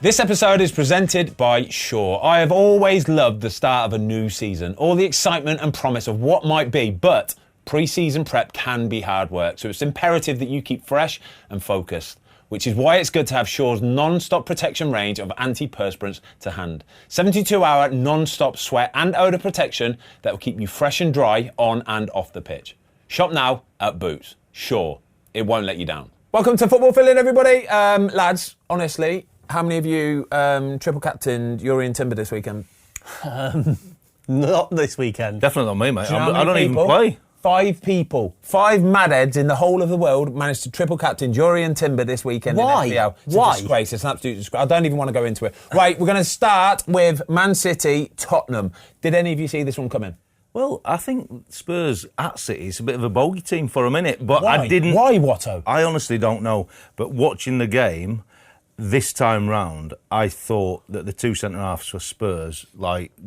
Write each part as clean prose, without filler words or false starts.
This episode is presented by Shaw. I have always loved the start of a new season, all the excitement and promise of what might be, but pre-season prep can be hard work, so it's imperative that you keep fresh and focused, which is why it's good to have Shaw's non-stop protection range of antiperspirants to hand. 72-hour non-stop sweat and odour protection that will keep you fresh and dry on and off the pitch. Shop now at Boots. Shaw, it won't let you down. Welcome to Football Fill-In, everybody. Lads, honestly, how many of you triple captained Jurrien Timber this weekend? Not this weekend. Definitely not me, mate. Do you know I don't even play. 5 people, 5 madheads in the whole of the world managed to triple captain Jurrien Timber this weekend Why? in FPL. It's Why? a disgrace. It's an absolute disgrace. I don't even want to go into it. Right, we're going to start with Man City, Tottenham. Did any of you see this one coming? Well, I think Spurs at City is a bit of a bogey team for a minute, but Why? I didn't. Why, Watto? I honestly don't know. But watching the game this time round, I thought that the 2 centre-halves for Spurs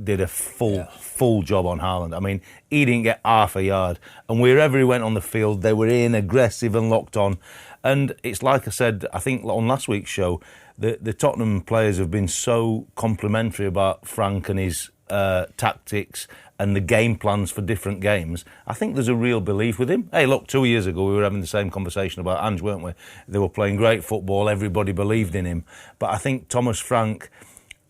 did a full job on Haaland. I mean, he didn't get half a yard. And wherever he went on the field, they were in, aggressive and locked on. And it's like I said, I think on last week's show, the Tottenham players have been so complimentary about Frank and his tactics and the game plans for different games. I think there's a real belief with him. Hey, look, 2 years ago we were having the same conversation about Ange, weren't we? They were playing great football, everybody believed in him. But I think Thomas Frank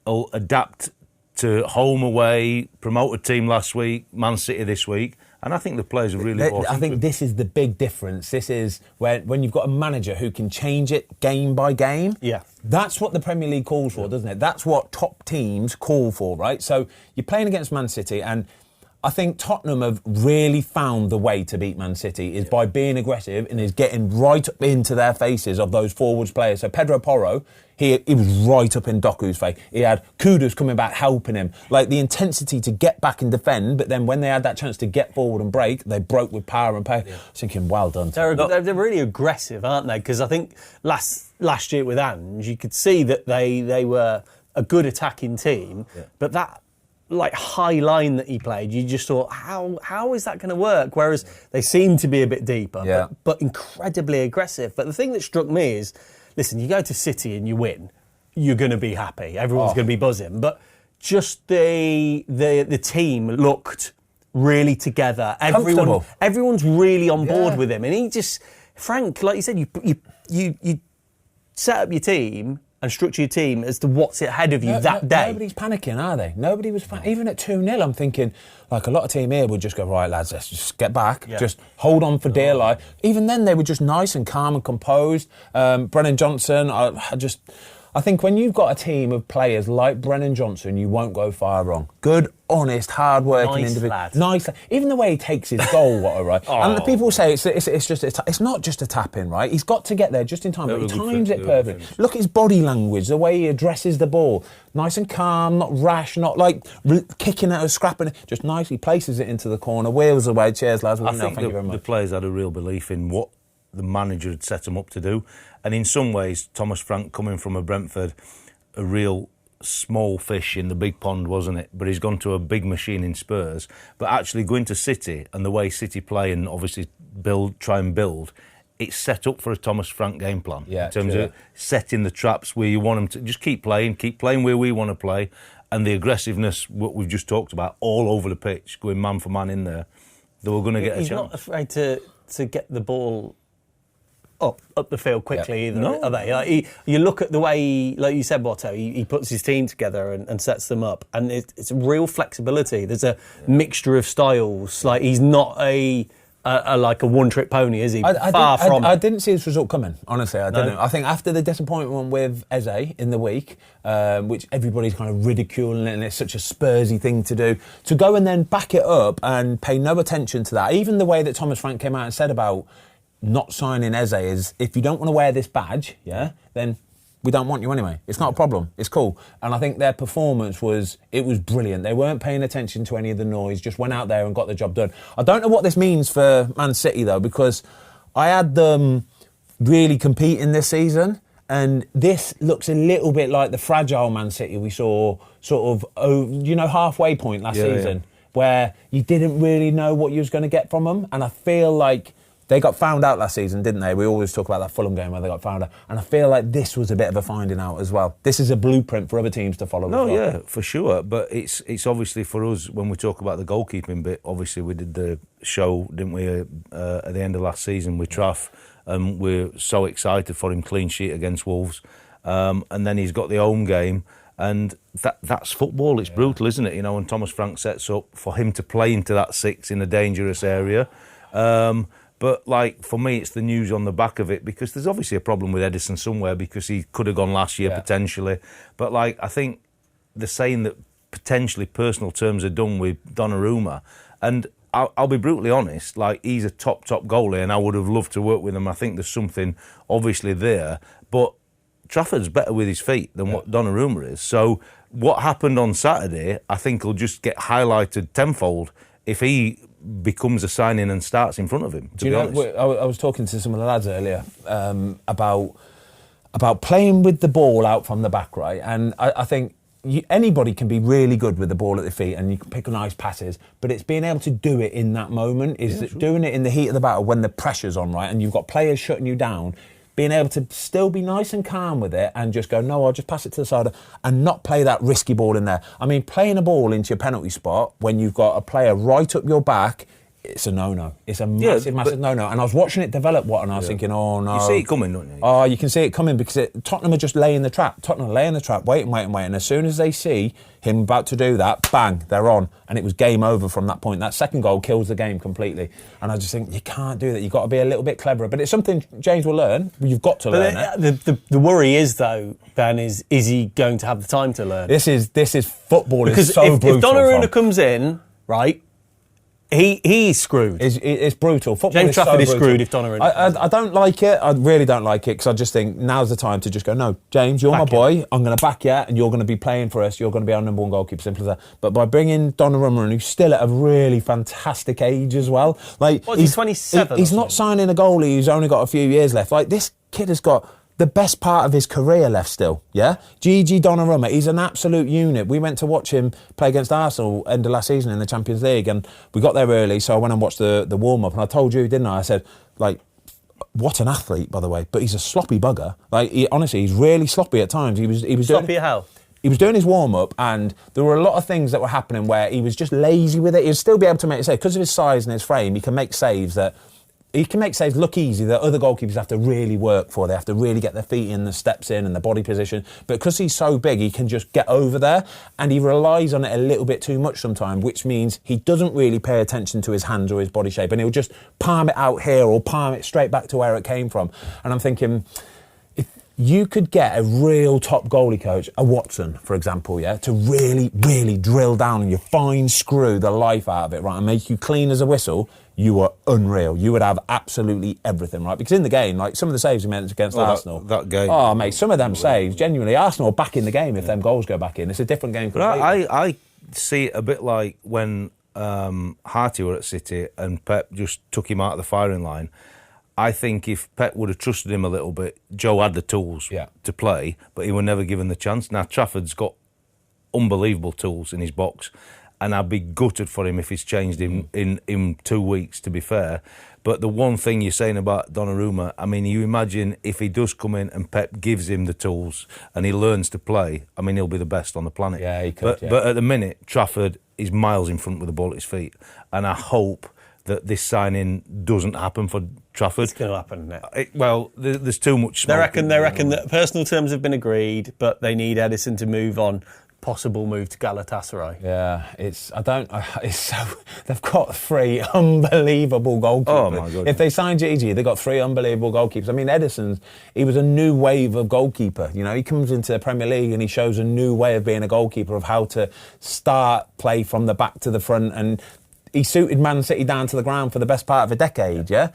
will adapt to home away, promote a team last week, Man City this week, and I think the players are really I think this is the big difference. This is when you've got a manager who can change it game by game. Yeah. That's what the Premier League calls for, doesn't it? That's what top teams call for, right? So you're playing against Man City, and I think Tottenham have really found the way to beat Man City is by being aggressive and is getting right up into their faces of those forwards players. So Pedro Porro, he was right up in Doku's face. He had Kudus coming back helping him. Like the intensity to get back and defend, but then when they had that chance to get forward and break, they broke with power and pay. I was thinking, well done. They're really aggressive, aren't they? Because I think last year with Ange, you could see that they were a good attacking team, but that high line that he played, you just thought, how is that going to work? Whereas they seem to be a bit deeper, but incredibly aggressive. But the thing that struck me is, listen, you go to City and you win, you're going to be happy. Everyone's going to be buzzing. But just the team looked really together. Everyone's really on board with him. And he just, Frank, like you said, you set up your team and structure your team as to what's ahead of you that day. Nobody's panicking, are they? Nobody was panicking. Even at 2-0, I'm thinking, like a lot of team here would just go, right, lads, let's just get back. Yeah. Just hold on for dear life. Even then, they were just nice and calm and composed. Brennan Johnson, I think when you've got a team of players like Brennan Johnson, you won't go far wrong. Good, honest, hard-working individual. Nice. Even the way he takes his goal, right? And the people say it's not just a tap-in, right? He's got to get there just in time, but he times it perfectly. Look at his body language, the way he addresses the ball. Nice and calm, not rash, not like kicking it or scrapping it. Just nicely places it into the corner, wheels away. Cheers, lads. I think the players had a real belief in what the manager had set them up to do. And in some ways, Thomas Frank, coming from a Brentford, a real small fish in the big pond, wasn't it? But he's gone to a big machine in Spurs. But actually going to City and the way City play and obviously try and build, it's set up for a Thomas Frank game plan. Yeah, in terms of setting the traps where you want them to just keep playing where we want to play. And the aggressive,ness, what we've just talked about, all over the pitch, going man for man in there, they were going to get a chance. He's not afraid to get the ball up the field quickly either, are they? You look at the way, like you said, Watto, he puts his team together and sets them up, and it's a real flexibility. There's a mixture of styles. Like he's not a one-trick pony, is he? I didn't see this result coming, honestly, I didn't. I think after the disappointment with Eze in the week, which everybody's kind of ridiculing it and it's such a Spursy thing to do, to go and then back it up and pay no attention to that, even the way that Thomas Frank came out and said about not signing Eze is, if you don't want to wear this badge, then we don't want you anyway. It's not a problem. It's cool. And I think their performance was brilliant. They weren't paying attention to any of the noise, just went out there and got the job done. I don't know what this means for Man City, though, because I had them really competing this season, and this looks a little bit like the fragile Man City we saw sort of, halfway point last season, where you didn't really know what you was going to get from them. And I feel like They got found out last season, didn't they? We always talk about that Fulham game where they got found out. And I feel like this was a bit of a finding out as well. This is a blueprint for other teams to follow. No, yeah, for sure. But it's obviously for us, when we talk about the goalkeeping bit, obviously we did the show, didn't we, at the end of last season with Traff, and we're so excited for him, clean sheet against Wolves. And then he's got the home game. And that's football. It's brutal, isn't it? You know, and Thomas Frank sets up for him to play into that 6 in a dangerous area. But, like, for me, it's the news on the back of it, because there's obviously a problem with Edison somewhere, because he could have gone last year potentially. But, like, I think they're saying that potentially personal terms are done with Donnarumma. And I'll be brutally honest, like, he's a top goalie, and I would have loved to work with him. I think there's something obviously there. But Trafford's better with his feet than what Donnarumma is. So what happened on Saturday, I think, will just get highlighted tenfold if he becomes a signing and starts in front of him, to be honest. I was talking to some of the lads earlier about playing with the ball out from the back, right? And I think anybody can be really good with the ball at their feet, and you can pick nice passes, but it's being able to do it in that moment, doing it in the heat of the battle when the pressure's on, right? And you've got players shutting you down, being able to still be nice and calm with it and just go, no, I'll just pass it to the side and not play that risky ball in there. I mean, playing a ball into your penalty spot when you've got a player right up your back, it's a no-no. It's a massive no-no. And I was watching it develop, and I was thinking, oh, no. You see it coming, don't you? Oh, you can see it coming, because Tottenham are just laying the trap. Tottenham are laying the trap, waiting. And as soon as they see him about to do that, bang, they're on. And it was game over from that point. That second goal kills the game completely. And I just think, you can't do that. You've got to be a little bit cleverer. But it's something James will learn. You've got to learn it. The worry is, though, Ben, is he going to have the time to learn? This is football. Because is so brutal. If Donnarumma comes in, right, he's screwed. It's brutal. Football James Trafford is screwed if Donnarumma. I don't like it. I really don't like it, because I just think now's the time to just go, no, James, you're my boy. I'm going to back you, and you're going to be playing for us. You're going to be our number one goalkeeper. Simple as that. But by bringing Donnarumma, and who's still at a really fantastic age as well. Like, he's 27. He's not signing a goalie who's only got a few years left. Like, this kid has got the best part of his career left still, yeah? Gigi Donnarumma, he's an absolute unit. We went to watch him play against Arsenal end of last season in the Champions League, and we got there early, so I went and watched the warm-up, and I told you, didn't I? I said, like, what an athlete, by the way, but he's a sloppy bugger. Like, honestly, he's really sloppy at times. He was sloppy as hell. He was doing his warm-up, and there were a lot of things that were happening where he was just lazy with it. He'd still be able to make saves. Because of his size and his frame, he can make saves that... He can make saves look easy that other goalkeepers have to really work for. They have to really get their feet in, the steps in, and the body position. But because he's so big, he can just get over there, and he relies on it a little bit too much sometimes, which means he doesn't really pay attention to his hands or his body shape, and he'll just palm it out here or palm it straight back to where it came from. And I'm thinking, if you could get a real top goalie coach, a Watson, for example, yeah, to really, really drill down and you fine screw the life out of it, right, and make you clean as a whistle, you were unreal. You would have absolutely everything, right? Because in the game, like, some of the saves he made against Arsenal. That game. Oh, mate, some of them saves, genuinely, Arsenal are back in the game if them goals go back in. It's a different game completely. But I see it a bit like when Harty were at City and Pep just took him out of the firing line. I think if Pep would have trusted him a little bit, Joe had the tools to play, but he was never given the chance. Now, Trafford's got unbelievable tools in his box, and I'd be gutted for him if he's changed in 2 weeks, to be fair. But the one thing you're saying about Donnarumma, I mean, you imagine if he does come in and Pep gives him the tools and he learns to play, I mean, he'll be the best on the planet. Yeah, he could, But at the minute, Trafford is miles in front with the ball at his feet. And I hope that this signing doesn't happen for Trafford. It's going to happen now. There's too much smoke. They reckon that personal terms have been agreed, but they need Edison to move on. Possible move to Galatasaray. Yeah, they've got 3 unbelievable goalkeepers. Oh my God! If they sign Gigi, they've got 3 unbelievable goalkeepers. I mean, he was a new wave of goalkeeper. You know, he comes into the Premier League and he shows a new way of being a goalkeeper, of how to start play from the back to the front, and he suited Man City down to the ground for the best part of a decade. Yeah.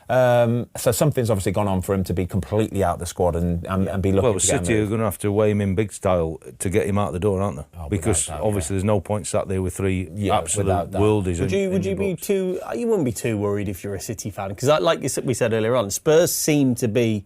So something's obviously gone on for him to be completely out of the squad and be looking to get him. Well, City are going to have to weigh him in big style to get him out the door, aren't they? Because obviously there's no point sat there with 3 absolute worldies. Would you be too? You wouldn't be too worried if you're a City fan, because like we said earlier on, Spurs seem to be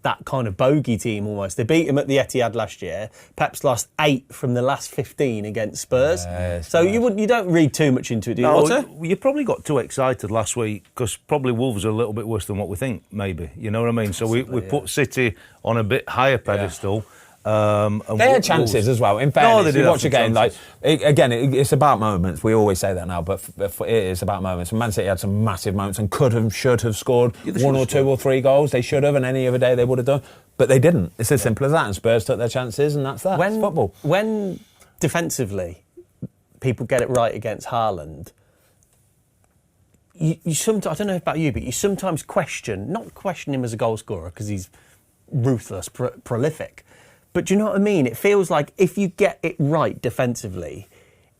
that kind of bogey team almost. They beat him at the Etihad last year. Pep's lost 8 from the last 15 against Spurs. So you don't read too much into it, do you, Walter? You probably got too excited last week because probably Wolves are a little bit worse than what we think, maybe. You know what I mean? So we put City on a bit higher pedestal. And they had chances as well. In fairness, you watch a game it's about moments. We always say that now, but it is about moments. And Man City had some massive moments and should have scored 1 or 2 or 3 goals. They should have, and any other day they would have done, but they didn't. It's as simple as that. And Spurs took their chances, and that's that. It's football. When defensively people get it right against Haaland, you sometimes, I don't know about you, but you sometimes not question him as a goal scorer because he's ruthless, prolific. But do you know what I mean? It feels like if you get it right defensively,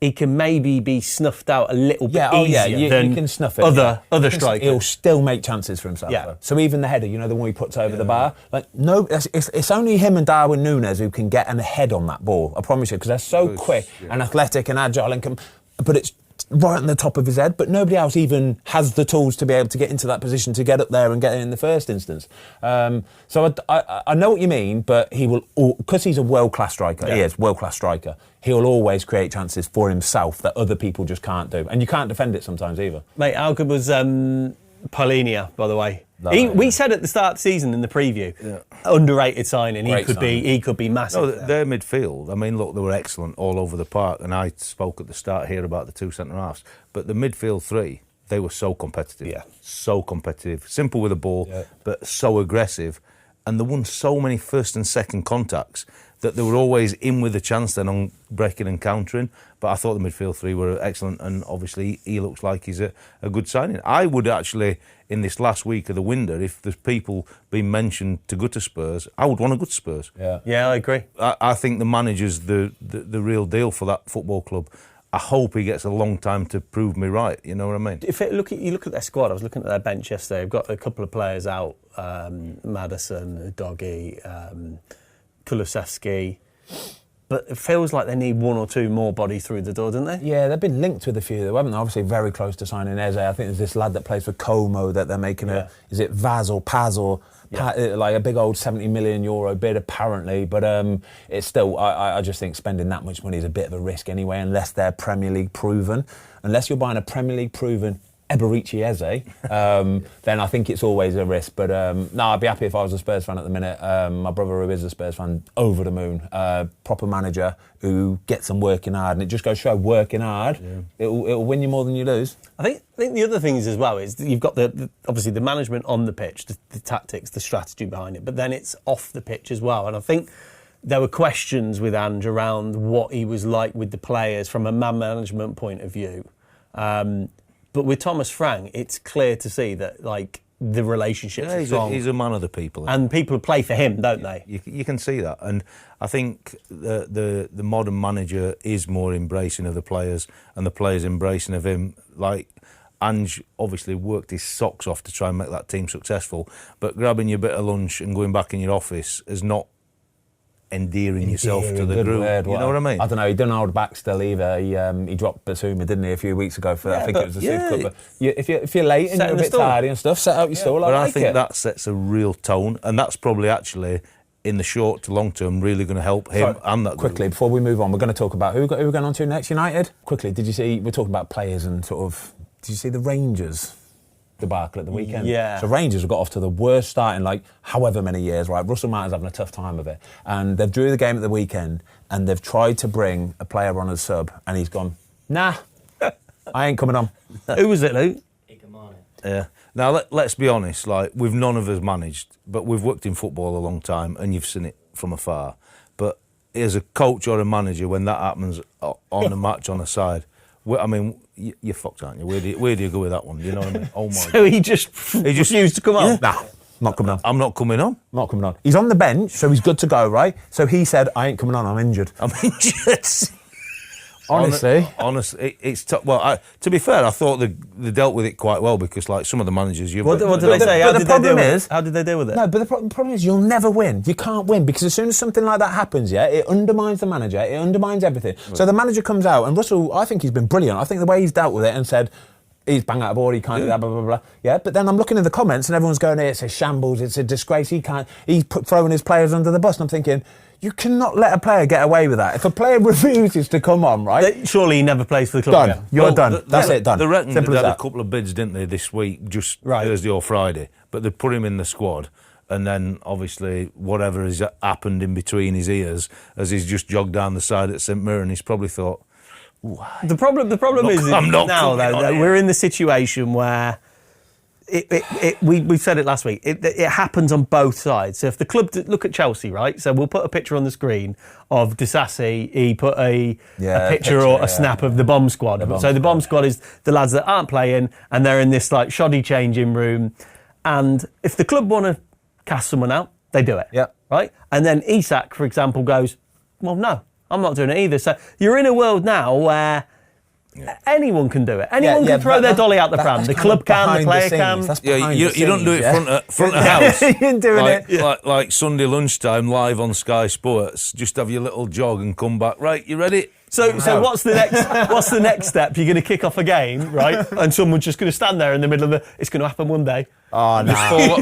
he can maybe be snuffed out a little bit easier than you can snuff it. Other strikers. He'll still make chances for himself. Yeah. Though. So even the header, the one he puts over the bar, it's only him and Darwin Núñez who can get an head on that ball. I promise you, because they're so quick and athletic and agile but it's right on the top of his head, but nobody else even has the tools to be able to get into that position to get up there and get it in the first instance. So I know what you mean, but he will, because he's a world-class striker, he is world-class striker, he'll always create chances for himself that other people just can't do. And you can't defend it sometimes either. Mate, how good was Paulinho, by the way? We said at the start of the season in the preview, underrated signing. He could be massive. No, their midfield. I mean, look, they were excellent all over the park. And I spoke at the start here about the 2 centre halves, but the midfield 3, they were so competitive. Yeah, so competitive. Simple with the ball, but so aggressive. And they won so many first and second contacts that they were always in with a chance then on breaking and countering. But I thought the midfield 3 were excellent, and obviously he looks like he's a good signing. I would actually, in this last week of the window, if there's people being mentioned to go to Spurs, I would want to go to Spurs. Yeah, I agree. I think the manager's the real deal for that football club. I hope he gets a long time to prove me right. You know what I mean? If you look at their squad, I was looking at their bench yesterday. They've got a couple of players out: Maddison, Doggy, Kulusevski. But it feels like they need 1 or 2 more bodies through the door, don't they? Yeah, they've been linked with a few, though, haven't they? Obviously very close to signing Eze. I think there's this lad that plays for Como that they're making is it Vaz or Paz or like a big old €70 million bid apparently, but it's still, I just think spending that much money is a bit of a risk anyway, unless they're Premier League proven. Unless you're buying a Premier League proven Eberici Eze, then I think it's always a risk. But no, I'd be happy if I was a Spurs fan at the minute. My brother, who is a Spurs fan, over the moon. Proper manager who gets them working hard, and it just goes to show working hard, it'll win you more than you lose. I think the other thing is as well is you've got obviously the management on the pitch, the tactics, the strategy behind it, but then it's off the pitch as well. And I think there were questions with Ange around what he was like with the players from a man management point of view. But with Thomas Frank, it's clear to see that the relationships are strong. He's a man of the people. And people play for him, don't they? You can see that. And I think the modern manager is more embracing of the players and the players embracing of him. Like, Ange obviously worked his socks off to try and make that team successful, but grabbing your bit of lunch and going back in your office is not endearing yourself to the group. You know what I mean? I don't know. He didn't hold back still either. He dropped Basuma, didn't he, a few weeks ago for I think it was a Super Cup. But if you're late and you're a bit tardy and stuff, set out your stall. But I think that sets a real tone, and that's probably actually in the short to long term really going to help him and that quickly group. Before we move on, we're going to talk about who we're going on to next. United. Quickly, did you see? We're talking about players and sort of. Did you see the Rangers debacle at the weekend? Yeah. So Rangers have got off to the worst start in however many years, right? Russell Martin's having a tough time of it. And they've drew the game at the weekend and they've tried to bring a player on as sub and he's gone, nah, I ain't coming on. Who was it, Luke? Yeah. Now, let's be honest, we've none of us managed, but we've worked in football a long time and you've seen it from afar. But as a coach or a manager, when that happens on a match on a side, I mean, you're fucked, aren't you? Where do you go with that one? You know what I mean? Oh my So God. he just refused to come on? Nah, not coming on. I'm not coming on. Not coming on. He's on the bench, so he's good to go, right? So he said, I ain't coming on, I'm injured. I'm injured. Honestly, it's tough. Well, to be fair, I thought they dealt with it quite well because, some of the managers, what did they say? How did they deal with it? No, but the problem is you'll never win. You can't win because as soon as something like that happens, it undermines the manager. It undermines everything. Right. So the manager comes out, and Russell, I think he's been brilliant. I think the way he's dealt with it and said, he's bang out of order, he can't do that, blah, blah, blah. Yeah, but then I'm looking in the comments and everyone's going, it's a shambles, it's a disgrace, he's throwing his players under the bus. And I'm thinking, you cannot let a player get away with that. If a player refuses to come on, right? Surely he never plays for the club. Done. You're done. That's it, done. They reckoned Simple they as had that. a couple of bids, didn't they, this week, just Thursday or Friday. But they put him in the squad. And then, obviously, whatever has happened in between his ears as he's just jogged down the side at St Mirren, he's probably thought, The problem is now that we're in the situation where we said it last week. It happens on both sides. So if the club look at Chelsea, right? So we'll put a picture on the screen of Disassi. He put a picture or a snap of the bomb squad. So the bomb squad is the lads that aren't playing, and they're in this like shoddy changing room. And if the club want to cast someone out, they do it. Yeah. Right. And then Isak, for example, goes, well, no, I'm not doing it either. So you're in a world now where anyone can do it. Anyone can throw their dolly out the pram. The club can, the player can. You don't do it front of house. You're doing like Sunday lunchtime live on Sky Sports. Just have your little jog and come back. Right, you ready? So what's the next step? You're going to kick off a game, right? And someone's just going to stand there in the middle of it's going to happen one day. Oh, no.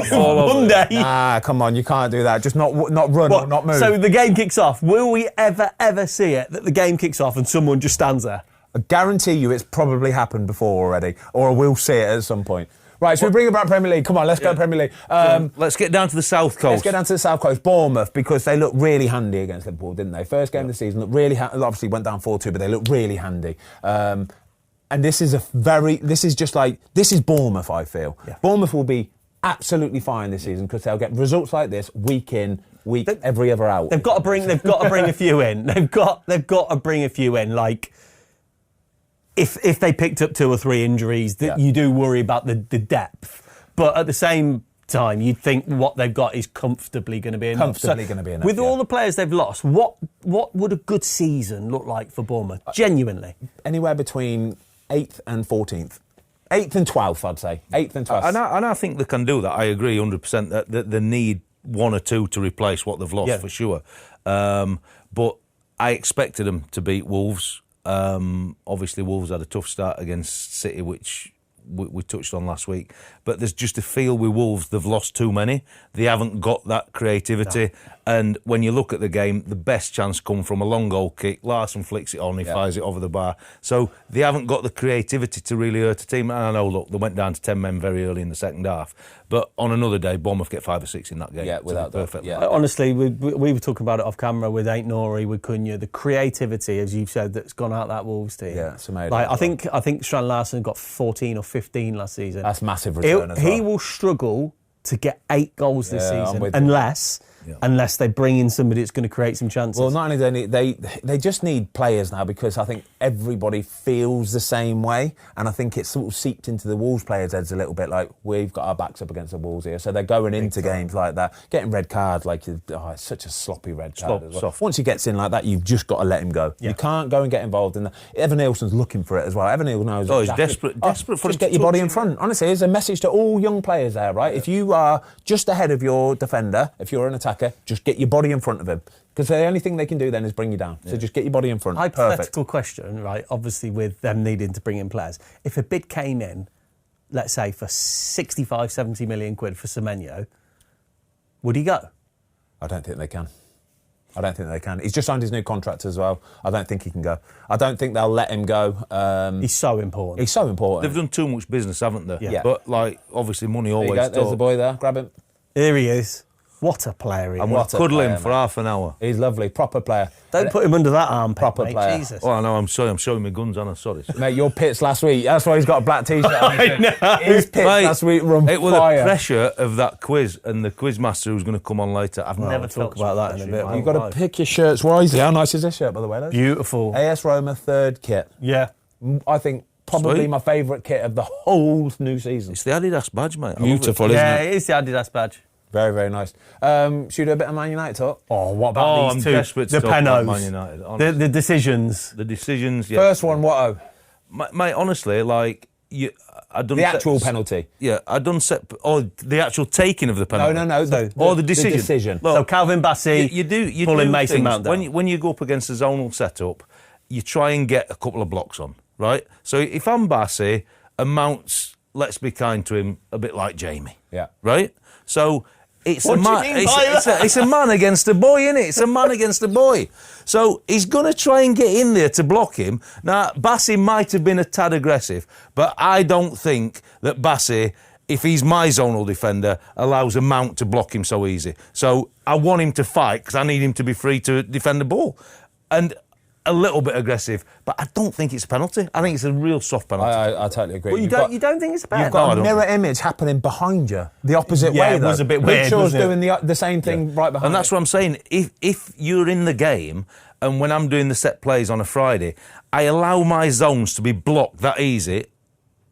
Fall over. One day. Nah, come on, you can't do that. Just not run or not move. So the game kicks off. Will we ever see it, that the game kicks off and someone just stands there? I guarantee you it's probably happened before already, or we'll see it at some point. Right, so we bring about Premier League. Come on, let's go Premier League. Let's get down to the South Coast. Let's get down to the South Coast. Bournemouth, because they looked really handy against Liverpool, didn't they? First game of the season, looked really obviously went down 4-2, but they looked really handy. And this is Bournemouth, I feel. Yeah. Bournemouth will be absolutely fine this season because they'll get results like this week in, every other out. They've got to bring a few in. They've got to bring a few in. Like if they picked up 2 or 3 injuries, you do worry about the depth. But at the same time, you'd think what they've got is comfortably going to be enough. With all the players they've lost, what would a good season look like for Bournemouth? Genuinely, anywhere between 8th and 14th. 8th and 12th, I'd say. 8th and 12th. And I think they can do that. I agree 100% that they need 1 or 2 to replace what they've lost, for sure. But I expected them to beat Wolves. Obviously, Wolves had a tough start against City, which we touched on last week. But there's just a feel with Wolves, they've lost too many. They haven't got that creativity. No. And when you look at the game, the best chance come from a long goal kick. Larson flicks it on, he fires it over the bar. So they haven't got the creativity to really hurt a team. And I know, look, they went down to 10 men very early in the second half. But on another day, Bournemouth get 5 or 6 in that game. Yeah, without perfect. Yeah. Honestly, we were talking about it off camera with Ain't Nori, with Cunha. The creativity, as you've said, that's gone out that Wolves team. Yeah, it's amazing. Like, I think Strand Larson got 14 or 15 last season. That's massive return as well. He will struggle to get 8 goals this season unless they bring in somebody that's going to create some chances. Well, not only they just need players now, because I think everybody feels the same way, and I think it's sort of seeped into the Wolves players' heads a little bit, like we've got our backs up against the Wolves here, so they're going into games like that, getting red cards, like it's such a sloppy red card as well. Once he gets in like that, you've just got to let him go. Yeah. You can't go and get involved in that. Evan Nielsen's looking for it as well. Evan Nielsen knows. He's desperate for just get your body in front. Honestly, there's a message to all young players there, right? Yeah. If you are just ahead of your defender, if you're an attacker, just get your body in front of him, because the only thing they can do then is bring you down. So just get your body in front. Hypothetical question, right? Obviously, with them needing to bring in players, if a bid came in, let's say for 65, 70 million quid for Semenyo, would he go? I don't think they can. He's just signed his new contract as well. I don't think he can go. I don't think they'll let him go. He's so important. They've done too much business, haven't they? Yeah. But, like, obviously money always talks. There's the boy there. Grab him. Here he is. What a player he is. I'm going to cuddle him for half an hour. He's lovely. Proper player. Don't put him under that armpit, proper mate. player. Jesus. Oh, I know. I'm sorry. I'm showing my guns on. Sorry. Mate, your pits last week. That's why he's got a black T-shirt on. His pits last week run fire. It was the pressure of that quiz and the quiz master who's going to come on later. I've never talk about that in a bit. You've got to pick your shirts wisely. How nice is this shirt, by the way? Though? Beautiful. AS Roma third kit. Yeah. I think probably my favourite kit of the whole new season. It's the Adidas badge, mate. Beautiful, isn't it? Yeah, it is the Adidas badge. Very, very nice. Should we do a bit of Man United talk? Oh, what about these two? Desperate to talk about Man United. The decisions. The decisions, yeah. First one, what? Mate, honestly, like... I done the actual penalty. Yeah, I done set... Or the actual taking of the penalty. No. The decision. The decision. Look, so Calvin Bassey you pulling Mason Mount down. When you go up against a zonal setup, you try and get a couple of blocks on, right? So if I'm Bassey and Mount's, let's be kind to him, a bit like Jamie. Yeah. Right? So it's What do you mean by that? it's a man against a boy, isn't it? It's a man against a boy. So he's going to try and get in there to block him. Now, Bassey might have been a tad aggressive, but I don't think that Bassey, if he's my zonal defender, allows a Mount to block him so easy. So I want him to fight because I need him to be free to defend the ball. And a little bit aggressive, but I don't think it's a penalty. I think it's a real soft penalty. I totally agree. Well, you don't think it's a penalty? You've got a mirror image happening behind you, the opposite way. It was a bit weird. Shaw's wasn't it? doing the same thing right behind. And that's what I'm saying. If you're in the game, and when I'm doing the set plays on a Friday, I allow my zones to be blocked that easy,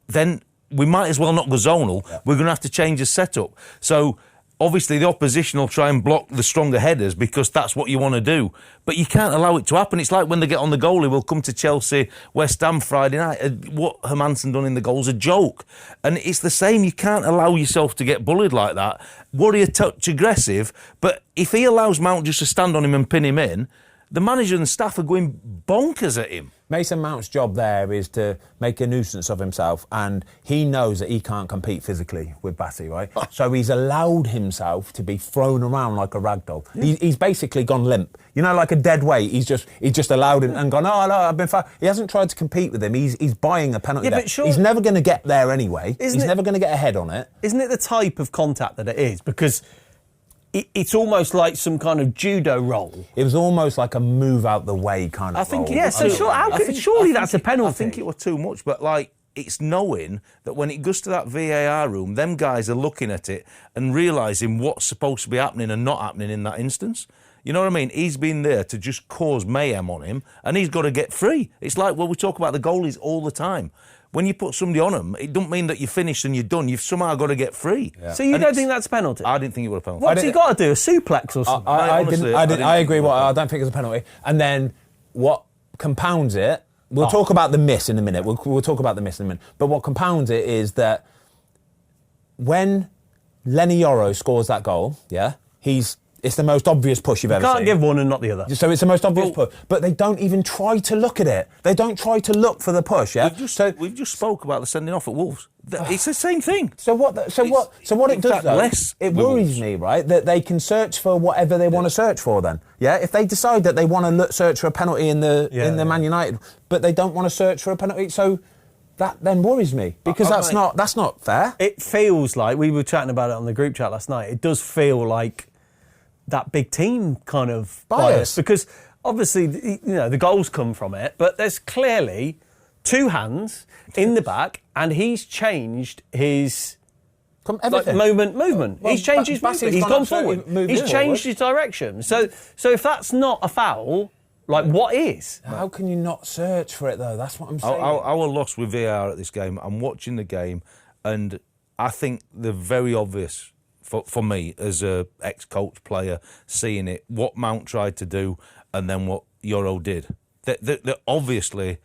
then we might as well not go zonal. Yeah. We're going to have to change the setup. So obviously, the opposition will try and block the stronger headers because that's what you want to do. But you can't allow it to happen. It's like when they get on the goalie, we'll come to Chelsea, West Ham Friday night. What Hermansen done in the goal is a joke. And it's the same. You can't allow yourself to get bullied like that. Worry a touch aggressive, but if he allows Mount just to stand on him and pin him in, the manager and staff are going bonkers at him. Mason Mount's job there is to make a nuisance of himself, and he knows that he can't compete physically with Bassey, right? So he's allowed himself to be thrown around like a ragdoll. Yeah. He's basically gone limp. You know, like a dead weight. He's just allowed him and gone, oh, no, I've been fouled. He hasn't tried to compete with him. He's buying a penalty there. But sure, he's never going to get there anyway. He's never going to get ahead on it. Isn't it the type of contact that it is? Because it's almost like some kind of judo roll. It was almost like a move out the way kind of roll. Yeah, so surely that's a penalty. I think it was too much, but like, it's knowing that when it goes to that VAR room, them guys are looking at it and realising what's supposed to be happening and not happening in that instance. You know what I mean? He's been there to just cause mayhem on him, and he's got to get free. It's like, well, we talk about the goalies all the time. When you put somebody on them, it don't mean that you're finished and you're done. You've somehow got to get free. Yeah. So you don't think that's a penalty? I didn't think it was a penalty. What's he got to do? A suplex or something? I agree. I don't think it's a penalty. And then what compounds it? We'll talk about the miss in a minute. We'll talk about the miss in a minute. But what compounds it is that when Leny Yoro scores that goal, it's the most obvious push you've ever seen. You can't give one and not the other. So it's the most obvious push. But they don't even try to look at it. They don't try to look for the push, yeah? We've just spoke about the sending off at Wolves. It's the same thing. So what it does, though, it worries me, right, that they can search for whatever they want to search for then. Yeah? If they decide that they want to search for a penalty in the Man United, but they don't want to search for a penalty, so that then worries me, because that's not fair. It feels like, we were chatting about it on the group chat last night, it does feel like that big team kind of bias, because obviously, the goals come from it, but there's clearly two hands in the back, and he's changed his movement. Well, he's changed his movement. He's gone forward. He's changed his direction. So if that's not a foul, what is? How can you not search for it though? That's what I'm saying. I was lost with VAR at this game. I'm watching the game, and I think they're very obvious. For me, as a ex-coach player, seeing it, what Mount tried to do and then what Yoro did. They're obviously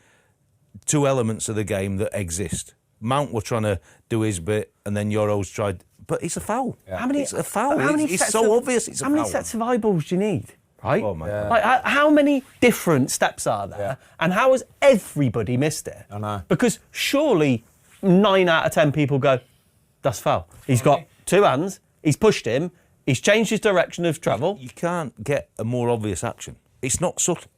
two elements of the game that exist. Mount were trying to do his bit and then Yoro's tried... But it's a foul. Yeah. It's a foul. It's so obvious it's a foul. How many sets of eyeballs do you need? Right? Oh, my God. How many different steps are there? Yeah. And how has everybody missed it? I know. Because surely 9 out of 10 people go, that's foul. He's got two hands... He's pushed him. He's changed his direction of travel. You can't get a more obvious action. It's not subtle.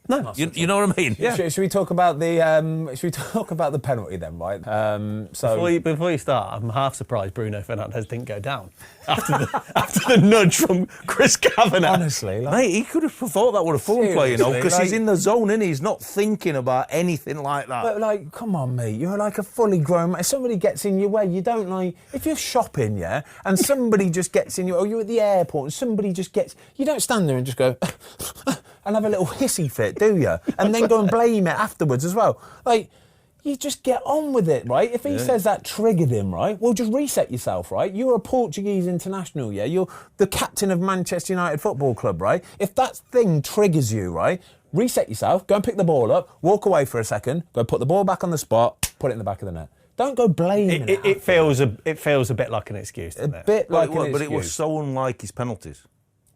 No, you know what I mean? Yeah. Should we talk about the penalty then, right? Before you start, I'm half surprised Bruno Fernandes didn't go down after the nudge from Chris Kavanagh. Honestly, mate, he could have thought that would have fallen play, because he's in the zone, and he's not thinking about anything like that. But come on, mate, you're like a fully grown man. If somebody gets in your way, you don't if you're shopping, and somebody just gets in your, or you're at the airport and somebody just gets, you don't stand there and just go and have a little hissy fit, do you? And then go and blame it afterwards as well. You just get on with it, right? If he says that triggered him, right? Well, just reset yourself, right? You're a Portuguese international, yeah? You're the captain of Manchester United Football Club, right? If that thing triggers you, right? Reset yourself, go and pick the ball up, walk away for a second, go put the ball back on the spot, put it in the back of the net. Don't go blaming it. It feels a bit like an excuse, doesn't it? But it was so unlike his penalties.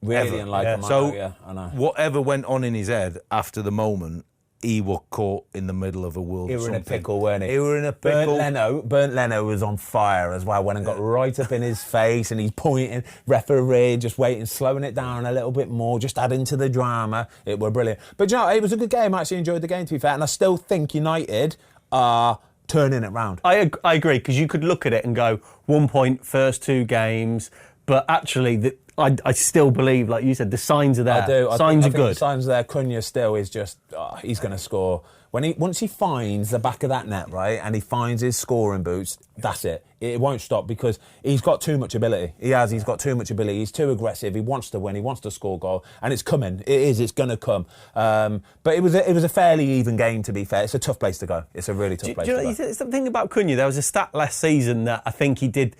Really unlike him. So, I know. Whatever went on in his head after the moment, he were caught in the middle of a world. He were in a pickle, weren't he? He were in a pickle. Burnt Leno was on fire as well. Went and got right up in his face, and he's pointing. Referee just waiting, slowing it down a little bit more, just adding to the drama. It were brilliant. But you know, it was a good game. I actually enjoyed the game, to be fair, and I still think United are turning it round. I agree, because you could look at it and go 1 point first 2 games, but actually I still believe, like you said, the signs are there. I do. Signs I are think good. The signs are there. Cunha still is just, he's going to score. Once he finds the back of that net, right, and he finds his scoring boots, that's it. It won't stop, because he's got too much ability. He's got too much ability. He's too aggressive. He wants to win. He wants to score a goal, and it's coming. It's going to come. But it was a fairly even game, to be fair. It's a tough place to go. It's a really tough place to go. It's the thing about Cunha. There was a stat last season that I think he did.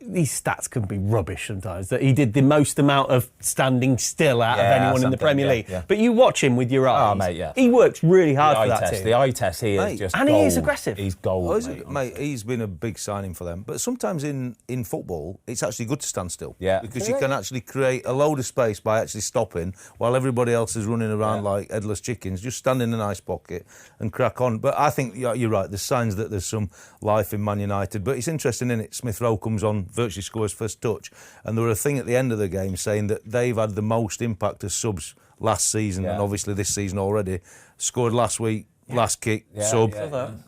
These stats can be rubbish sometimes, that he did the most amount of standing still out of anyone in the Premier League. Yeah. But you watch him with your eyes. Oh, mate, yeah. He works really hard for that team. The eye test, he is just and gold. he is aggressive. He's gold, mate. He's been a big signing for them. But sometimes in football, it's actually good to stand still. Yeah. Because you can actually create a load of space by actually stopping while everybody else is running around like headless chickens. Just stand in a nice pocket and crack on. But I think you're right. There's signs that there's some life in Man United. But it's interesting, isn't it? Smith Rowe comes on, virtually scores first touch, and there were a thing at the end of the game saying that they've had the most impact of subs last season, and obviously this season already. Scored last week, last kick, sub,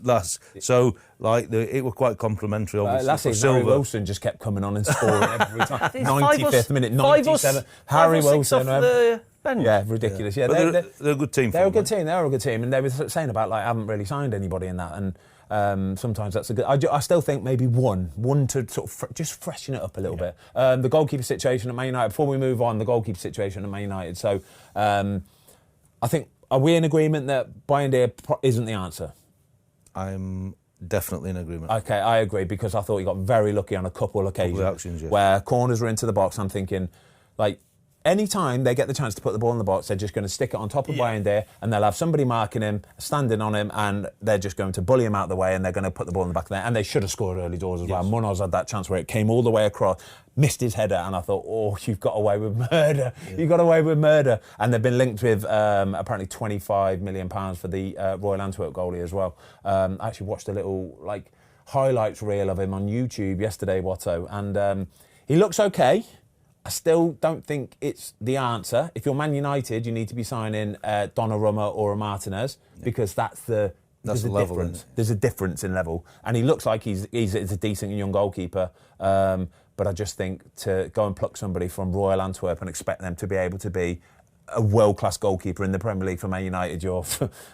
last. So it were quite complimentary. Obviously, last season, Harry Wilson just kept coming on and scoring every time. 95th minute, 97th. Harry Wilson. Yeah, ridiculous. Yeah, they're a good team. They're a good team. They're a good team, and they were saying about I haven't really signed anybody in that, and. Sometimes that's a good. I still think maybe one to sort of just freshen it up a little bit. The goalkeeper situation at Man United. Before we move on, the goalkeeper situation at Man United. So, I think, are we in agreement that Bayern isn't the answer? I'm definitely in agreement. Okay, I agree, because I thought he got very lucky on a couple of occasions where corners were into the box. I'm thinking, any time they get the chance to put the ball in the box, they're just going to stick it on top of Bayern there, and they'll have somebody marking him, standing on him, and they're just going to bully him out of the way, and they're going to put the ball in the back of there. And they should have scored early doors as well. Munoz had that chance where it came all the way across, missed his header, and I thought, you've got away with murder. Yeah. You got away with murder. And they've been linked with apparently £25 million for the Royal Antwerp goalie as well. I actually watched a little highlights reel of him on YouTube yesterday, Watto, and he looks okay. I still don't think it's the answer. If you're Man United, you need to be signing Donnarumma or a Martinez, because that's the level, difference. There's a difference in level, and he looks like he's a decent young goalkeeper. But I just think to go and pluck somebody from Royal Antwerp and expect them to be able to be a world-class goalkeeper in the Premier League for Man United,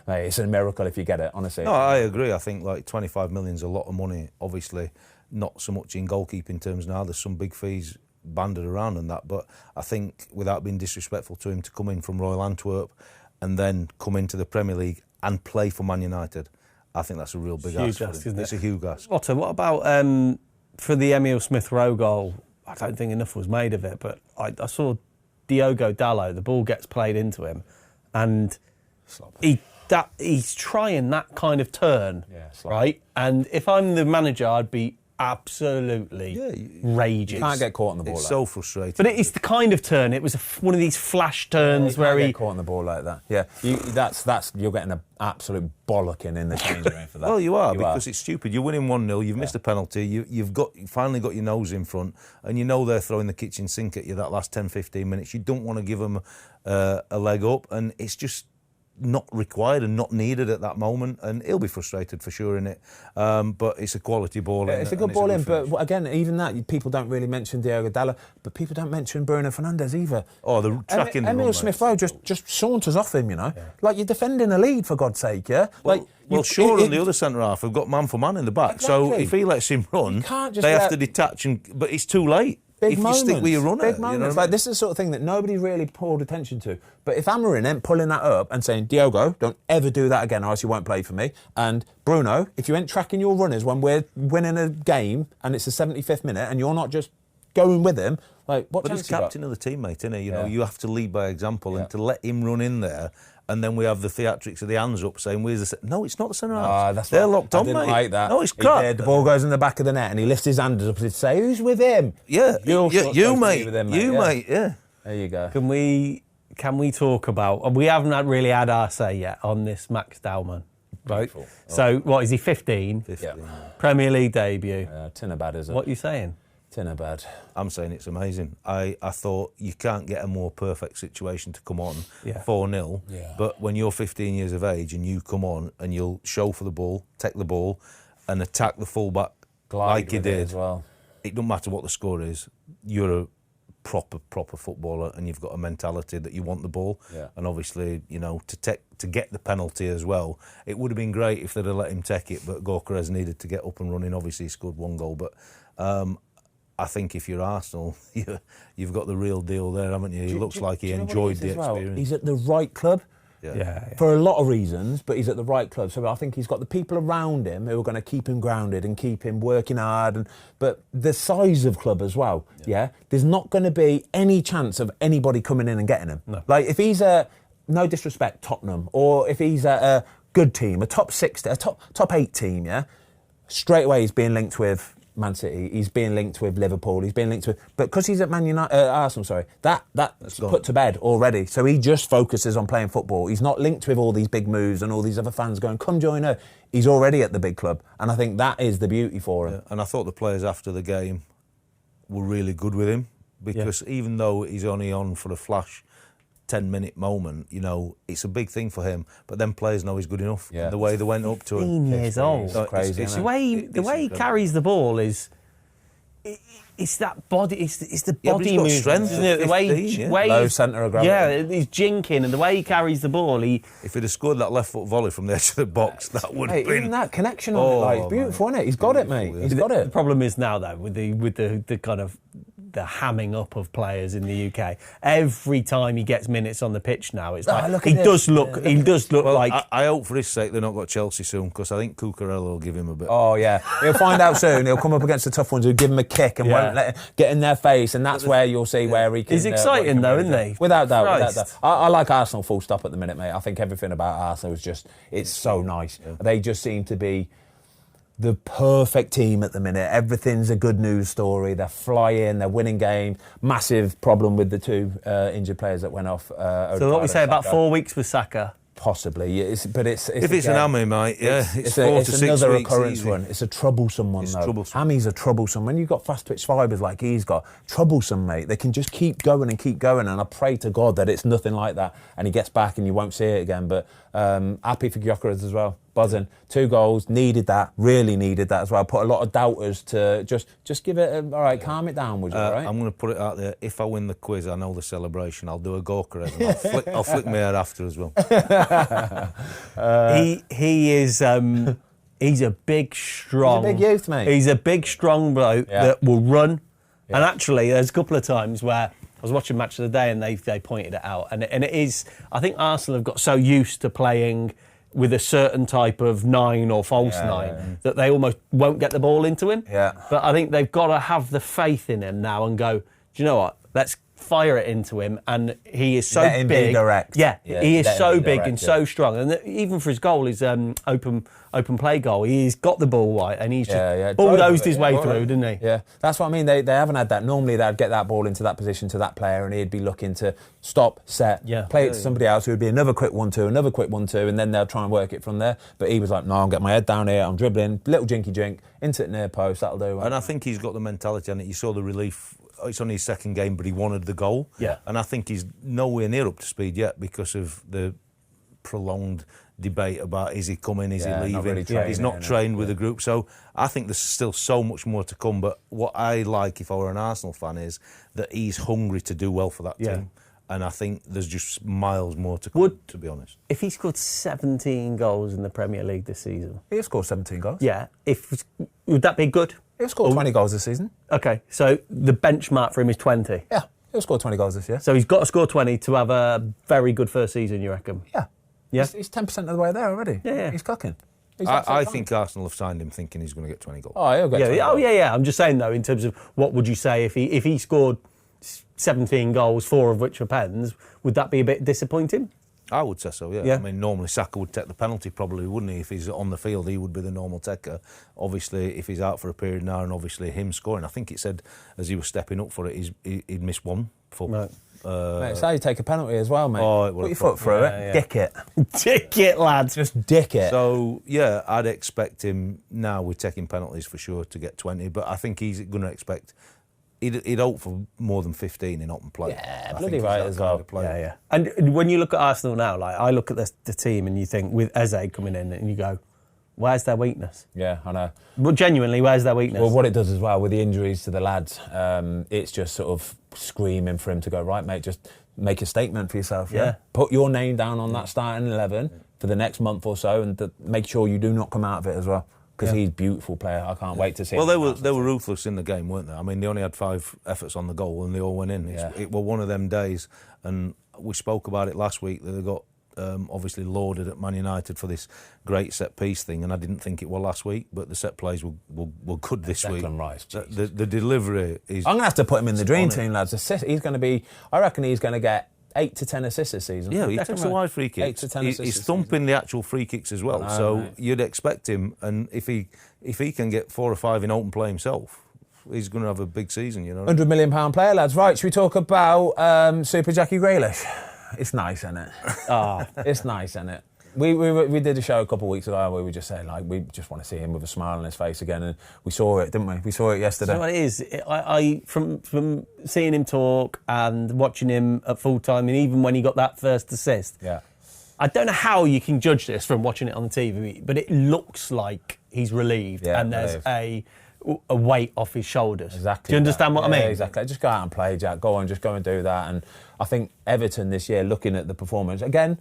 it's a miracle if you get it, honestly. No, I agree. I think 25 million is a lot of money. Obviously, not so much in goalkeeping terms now. There's some big fees banded around and that, but I think, without being disrespectful to him, to come in from Royal Antwerp and then come into the Premier League and play for Man United, I think that's a real big ask. It's a huge ask. What about for the Emile Smith-Rowe goal? I don't think enough was made of it, but I saw Diogo Dalot, the ball gets played into him, and he's trying that kind of turn, right? And if I'm the manager, I'd be absolutely raging. You can't get caught on the ball. It's so frustrating. But it's the kind of turn. It was one of these flash turns where he get caught on the ball like that. Yeah, you're getting an absolute bollocking in the change room for that. Well, you are, because it's stupid. You're winning 1-0. You've missed a penalty. You've finally got your nose in front, and they're throwing the kitchen sink at you that last 10-15 minutes. You don't want to give them a leg up, and it's just not required and not needed at that moment, and he'll be frustrated for sure in it. But it's a quality ball in. It's a good ball in, but again, even that, people don't really mention Diogo Dalot, but people don't mention Bruno Fernandes either. Oh, the tracking. Emile Smith-Rowe just saunters off him, like you're defending a lead, for God's sake, yeah. Shaw and the other centre half have got man for man in the back, so if he lets him run, they have to detach, but it's too late. If you stick with your runner, big moments. This is the sort of thing that nobody really pulled attention to. But if Amorim ain't pulling that up and saying, Diogo, don't ever do that again, or else you won't play for me. And Bruno, if you ain't tracking your runners when we're winning a game and it's the 75th minute and you're not just going with him, what but chance he's captain of the team, mate, isn't he? You have to lead by example, and to let him run in there. And then we have the theatrics of the hands up saying, "Where's the?" No, it's not the centre half. They're locked on, mate. I didn't like that. No, it's crap. The ball goes in the back of the net, and he lifts his hand up to say, "Who's with him?" Yeah, you, mate. You, mate. Yeah. There you go. Can we can we talk about... We haven't really had our say yet on this Max Dowman, right? Beautiful. So, what, is he 15? 15. Yeah. Premier League debut. Tinabad, is it? What are you saying? Tinabad. I'm saying it's amazing. I thought you can't get a more perfect situation to come on 4-0. Yeah. But when you're 15 years of age and you come on and you'll show for the ball, take the ball and attack the fullback like you did, as well. It doesn't matter what the score is. You're a proper footballer and you've got a mentality that you want the ball. Yeah. And obviously, you know, to get the penalty as well. It would have been great if they'd have let him take it, but Gyokeres needed to get up and running. Obviously, he scored 1 goal, but I think if you're Arsenal, you've got the real deal there, haven't you? He looks like he enjoyed the experience. He's at the right club. Yeah. For a lot of reasons, but he's at the right club. So I think he's got the people around him who are going to keep him grounded and keep him working hard. But the size of club as well, there's not going to be any chance of anybody coming in and getting him. No. Like if he's a, no disrespect, Tottenham, or if he's a good team, a top 6, a top 8 team, straight away he's being linked with Man City, he's being linked with Liverpool, he's being linked with... But because he's at Arsenal, that's put to bed already. So he just focuses on playing football. He's not linked with all these big moves and all these other fans going, come join her. He's already at the big club. And I think that is the beauty for him. Yeah. And I thought the players after the game were really good with him because even though he's only on for a flash 10-minute moment, you know, it's a big thing for him. But then players know he's good enough. Yeah. The way they went up to him. 15 years old. It's crazy, The way he carries the ball is... It's that body. It's the but body he's got movement, strength. isn't it? The way, 15, low centre of gravity. Yeah, he's jinking, and the way he carries the ball, If he'd have scored that left foot volley from the edge of the box, that would have been... Even that connection on it, like, it's beautiful, isn't it? He's got it, mate. He's got The it. problem is now, though, with the kind of the hamming up of players in the UK. Every time he gets minutes on the pitch now, it's like he does look like. I hope for his sake they're not got Chelsea soon because I think Cucurella will give him a bit. Oh yeah, he'll find out soon. He'll come up against the tough ones who'll give him a kick and won't let him get in their face, and that's where you'll see where he can. He's exciting though, isn't he? Without doubt, without doubt. I like Arsenal full stop at the minute, mate. I think everything about Arsenal is it's so nice. Yeah. They just seem to be the perfect team at the minute. Everything's a good news story. They're flying, they're winning games. Massive problem with the 2 injured players that went off. So what we say about 4 weeks with Saka? Possibly, but it's if it's an hammy, mate, it's 4 to 6 another weeks occurrence easy. one. It's a troublesome one, though. Troublesome. Hammy's a troublesome. When you've got fast twitch fibres like he's got, troublesome, mate. They can just keep going and keep going, and I pray to God that it's nothing like that, and he gets back and you won't see it again. But happy for Gyokeres as well. Buzzing. 2 goals, needed that, really needed that as well. Put a lot of doubters to just give it, all right, calm it down, would you, all right? I'm going to put it out there. If I win the quiz, I know the celebration. I'll do a Gyokeres and I'll flick my hair after as well. He is... he's a big, strong... He's a big youth, mate. He's a big, strong bloke that will run. Yeah. And actually, there's a couple of times where I was watching Match of the Day and they pointed it out. And it is... I think Arsenal have got so used to playing with a certain type of 9 or false 9 that they almost won't get the ball into him. Yeah. But I think they've got to have the faith in him now and go, do you know what? Let's fire it into him. And he is so Let him big. Be direct. Yeah, he is so big direct, and so strong. And even for his goal, his open play goal, he's got the ball right and he's just bulldozed his way through, didn't he? Yeah, that's what I mean. They haven't had that. Normally they'd get that ball into that position to that player and he'd be looking to stop, set, play it to somebody else who would be another quick 1-2, another quick 1-2, and then they'll try and work it from there. But he was like, no, I'm getting my head down here, I'm dribbling, little jinky jink, into the near post, that'll do. And I think he's got the mentality, and you saw the relief. It's only his 2nd game, but he wanted the goal. Yeah. And I think he's nowhere near up to speed yet because of the prolonged debate about is he coming, is he leaving. He's not trained with the group. So I think there's still so much more to come. But what I like, if I were an Arsenal fan, is that he's hungry to do well for that team. And I think there's just miles more to come, to be honest. If he scored 17 goals in the Premier League this season... He'll score 17 goals. Yeah. Would that be good? He'll score 20 goals this season. OK, so the benchmark for him is 20. Yeah, he'll score 20 goals this year. So he's got to score 20 to have a very good first season, you reckon? Yeah. He's 10% of the way there already. Yeah. He's cooking. I think Arsenal have signed him thinking he's going to get 20 goals. Oh, he'll get 20 goals. Yeah. I'm just saying, though, in terms of what would you say if he scored 17 goals, 4 of which were pens, would that be a bit disappointing? I would say so, yeah. I mean, normally Saka would take the penalty, probably, wouldn't he? If he's on the field, he would be the normal taker. Obviously, if he's out for a period now, and obviously him scoring, I think it said as he was stepping up for it, he'd missed one foot. Right. Mate, it's how you take a penalty as well, mate. Oh, put your foot through it. Dick it. Dick it, lads. Just dick it. So, yeah, I'd expect him now with taking penalties for sure to get 20, but I think he's going to expect... He'd hope for more than 15 in open play. Yeah, bloody right as well. Yeah. And when you look at Arsenal now, like I look at the team and you think, with Eze coming in, and you go, where's their weakness? Yeah, I know. But genuinely, where's their weakness? Well, what it does as well with the injuries to the lads, it's just sort of screaming for him to go, right, mate, just make a statement for yourself. Yeah. Put your name down on that starting 11 for the next month or so, and make sure you do not come out of it as well. Because he's a beautiful player. I can't wait to see him. Well, they were ruthless in the game, weren't they? I mean, they only had 5 efforts on the goal and they all went in. It was one of them days, and we spoke about it last week, that they got obviously lauded at Man United for this great set-piece thing, and I didn't think it was last week, but the set plays were good this week. Rice, the delivery is... I'm going to have to put him in the dream team, lads. He's going to be... I reckon he's going to get 8 to 10 assists this season. Yeah, he takes a wide free kick. 8 to 10 assists. He's thumping the actual free kicks as well. So you'd expect him, and if he can get 4 or 5 in open play himself, he's going to have a big season, you know. £100 million player, lads. Right, should we talk about Super Jackie Grealish? It's nice, isn't it? It's nice, isn't it? We did a show a couple of weeks ago where we just said, like, we just want to see him with a smile on his face again, and we saw it, didn't we? We saw it yesterday. So what it is, I from seeing him talk and watching him at full time, and even when he got that first assist, I don't know how you can judge this from watching it on the TV, but it looks like he's relieved, and there's a weight off his shoulders. Exactly. Do you understand what I mean? Exactly. Just go out and play, Jack. Go on, just go and do that. And I think Everton this year, looking at the performance, again,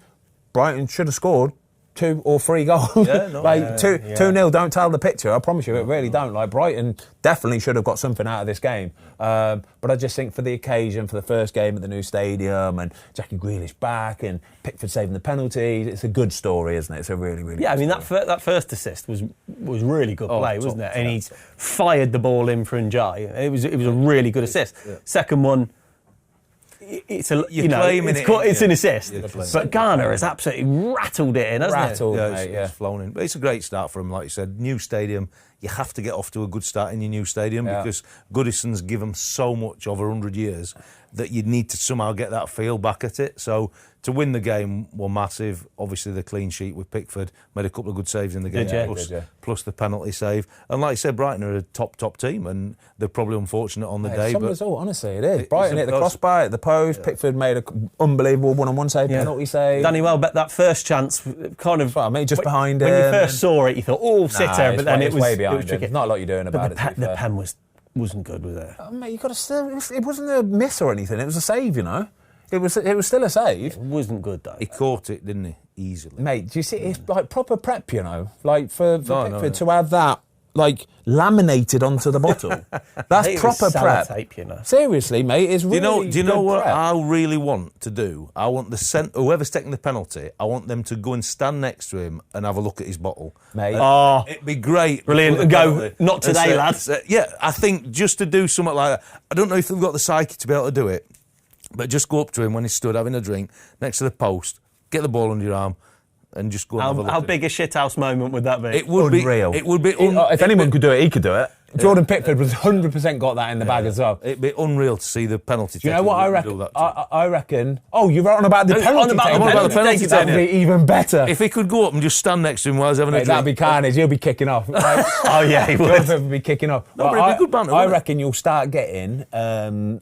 Brighton should have scored 2 or 3 goals. Yeah, no, 2-0 don't tell the picture, I promise you, it really don't. Like, Brighton definitely should have got something out of this game. But I just think for the occasion, for the first game at the new stadium, and Jackie Grealish back, and Pickford saving the penalties, it's a good story, isn't it? It's a really, really good story. That first assist was really good play, wasn't it? And he's fired the ball in for Njai. It was a really good assist. Second one, it's an assist, but Garner has absolutely rattled it in, hasn't it? It's flown in. But it's a great start for him, like you said. New stadium, you have to get off to a good start in your new stadium because Goodison's given so much over 100 years that you need to somehow get that feel back at it. So to win the game were massive. Obviously the clean sheet with Pickford, made a couple of good saves in the game, plus the penalty save. And like you said, Brighton are a top team, and they're probably unfortunate on the day. Some result, honestly, it is. Brighton hit the crossbar at the post. Pickford made an unbelievable one-on-one save, penalty save. Danny Welbeck, that first chance, kind of... Well, I mean, just behind him. When you first saw it, you thought, sitter, but then it was way behind him. There's not a lot you're doing about it. The pen wasn't good, was it? Mate, you got to still... It wasn't a miss or anything. It was a save, you know. It was still a save. It wasn't good, though. He caught it, didn't he? Easily. Mate, do you see? It's like proper prep, you know. Like for Pickford to have that, like, laminated onto the bottle. That's proper prep. Tape, you know. Seriously, mate, it's really Do you know what prep. I really want to do? I want whoever's taking the penalty, I want them to go and stand next to him and have a look at his bottle. Mate. It'd be great. Brilliant. And go, not today, lads. Yeah, I think just to do something like that. I don't know if they've got the psyche to be able to do it, but just go up to him when he stood having a drink next to the post, get the ball under your arm, and just go and have a look. How big a shithouse moment would that be? It would Unreal. It would be. If anyone could do it, he could do it. Jordan Pickford was 100% got that in the bag as well. It'd be unreal to see the penalty. Do you know what I reckon? I reckon. Oh, you're right on about the penalty. The penalty. That'd be even better. If he could go up and just stand next to him while he's having a drink, that'd be carnage. He'll be kicking off. Right? Oh yeah, he would. He'll be kicking off. No, but it'd be good banter. I reckon you'll start getting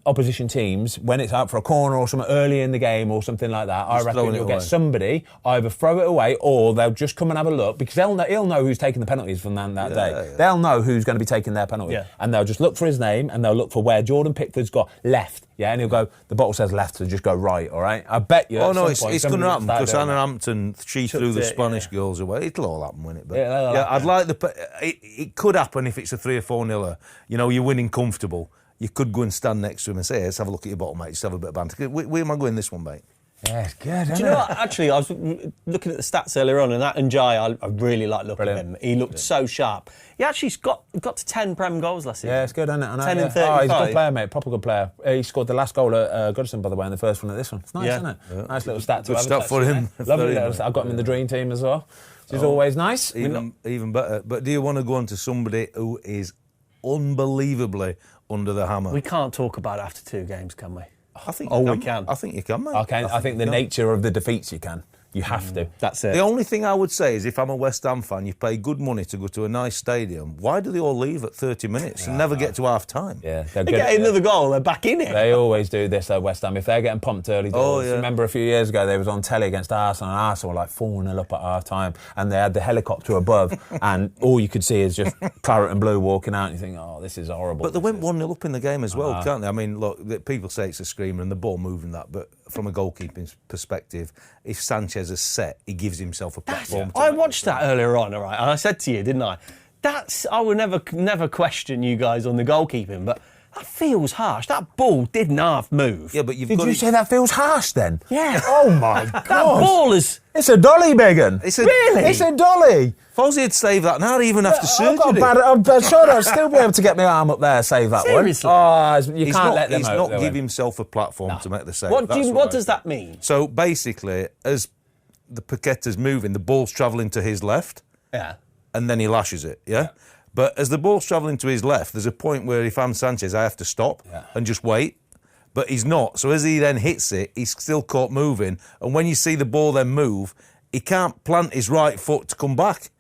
opposition teams when it's out for a corner or something early in the game or something like that. I reckon you'll get somebody either throw it away or they'll just come and have a look because he'll know who's taking the penalties from that day. Yeah. They'll know who's going to be taking their penalty, and they'll just look for his name and they'll look for where Jordan Pickford's got left. Yeah, and he'll go, the bottle says left, so just go right, all right? I bet you. Oh, no, it's going to happen because Southampton, she threw the Spanish girls away. It'll all happen, won't it? But I'd like it could happen if it's a 3 or 4-0. You know, you're winning comfortable. You could go and stand next to him and say, hey, let's have a look at your bottle, mate. Just have a bit of banter. Where am I going this one, mate? Yeah, it's good, isn't Do you know what? Actually, I was looking at the stats earlier on, and that Njai, I really like looking at him. He looked so sharp. He actually got to 10 Prem goals last season. Yeah, it's good, isn't it? I know, 10 yeah. and 35. Oh, he's a good player, mate. Proper good player. He scored the last goal at Goodison, by the way, and the first one at this one. It's nice, isn't it? Yeah. Nice little stat to Good have. stat for him. Lovely little stat. I've got him in the dream team as well, which is always nice. Even better. But do you want to go on to somebody who is unbelievably under the hammer? We can't talk about it after 2 games, can we? I think we can. I think you can, mate. Okay, I think the nature of the defeats you can. You have to. That's it. The only thing I would say is if I'm a West Ham fan, you pay good money to go to a nice stadium, why do they all leave at 30 minutes and never get to half time? Yeah, They get another goal, they're back in it. They always do this at West Ham. If they're getting pumped early doors. Oh, yeah. Remember a few years ago, they was on telly against Arsenal, and Arsenal were like 4-0 up at half time, and they had the helicopter above, and all you could see is just claret and blue walking out, and you think, oh, this is horrible. But they went 1-0 up in the game as well, can't they? I mean, look, people say it's a screamer and the ball moving that, but from a goalkeeping perspective, if Sanchez is set, he gives himself a platform. I watched that earlier on, all right, and I said to you, didn't I? I would never question you guys on the goalkeeping, but that feels harsh. That ball didn't half move. Yeah, but Did you say that feels harsh then? Yeah. Oh my God. That ball is... It's a dolly, Megan. Really? It's a dolly. Fozzie had saved that, not even after surgery. I'm sure I'll still be able to get my arm up there, save that Seriously? one. Oh, you He's can't not, let them he's out, not though, give him. himself a platform to make the save. What That's does that mean? So basically, as the Paqueta's moving, the ball's travelling to his left, Yeah. and then he lashes it, yeah? But as the ball's travelling to his left, there's a point where if I'm Sanchez, I have to stop and just wait. But he's not. So as he then hits it, he's still caught moving. And when you see the ball then move, he can't plant his right foot to come back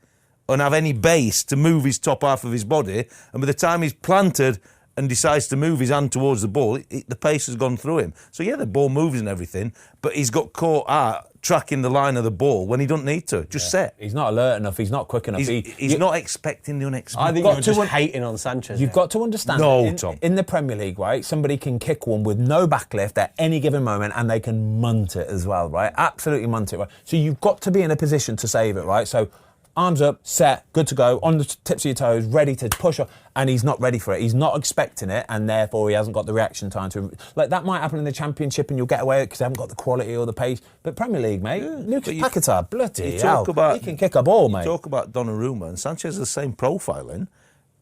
and have any base to move his top half of his body. And by the time he's planted and decides to move his hand towards the ball, the pace has gone through him. So, yeah, the ball moves and everything, but he's got caught out tracking the line of the ball when he doesn't need to. Just set. He's not alert enough. He's not quick enough. He's not expecting the unexpected. I think you're just hating on Sanchez. You've got to understand. No, in, Tom. In the Premier League, right, somebody can kick one with no backlift at any given moment, and they can munt it as well, right? Absolutely munt it, right? So you've got to be in a position to save it, right? So arms up, set, good to go, on the tips of your toes, ready to push up, and he's not ready for it. He's not expecting it, and therefore he hasn't got the reaction time to... Like, that might happen in the Championship, and you'll get away with it because they haven't got the quality or the pace. But Premier League, mate, Lucas Paqueta, bloody hell, he can kick a ball, mate. You talk about Donnarumma, and Sanchez has the same profiling.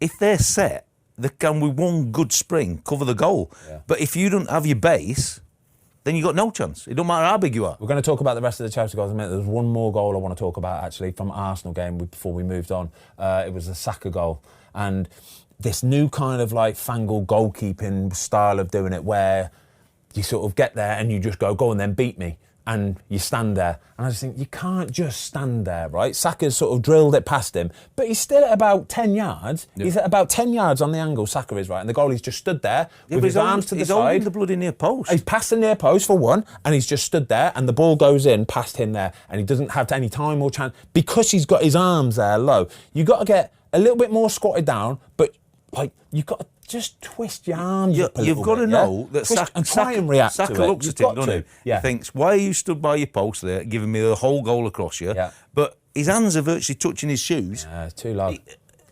If they're set, they can, with one good spring, cover the goal. Yeah. But if you don't have your base... then you've got no chance. It don't matter how big you are. We're going to talk about the rest of the Chelsea goals in a minute. There's one more goal I want to talk about, actually, from Arsenal game before we moved on. It was the Saka goal. And this new kind of, like, fangled goalkeeping style of doing it where you sort of get there and you just go and then beat me. And you stand there. And I just think, you can't just stand there, right? Saka's sort of drilled it past him, but he's still at about 10 yards. Yeah. He's at about 10 yards on the angle, Saka is, right? And the goalie's just stood there with his arms to the side. He's holding the bloody near post. He's past the near post for one, and he's just stood there, and the ball goes in past him there, and he doesn't have any time or chance. Because he's got his arms there low, you've got to get a little bit more squatted down, but, like, you've got to just twist your arms up a little You've got to know that Saka looks at him, doesn't he? Yeah. He thinks, why are you stood by your post there, giving me the whole goal across you? Yeah. But his hands are virtually touching his shoes. Yeah, it's too low.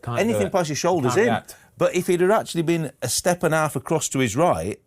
Anything past your shoulders in. React. But if he'd had actually been a step and a half across to his right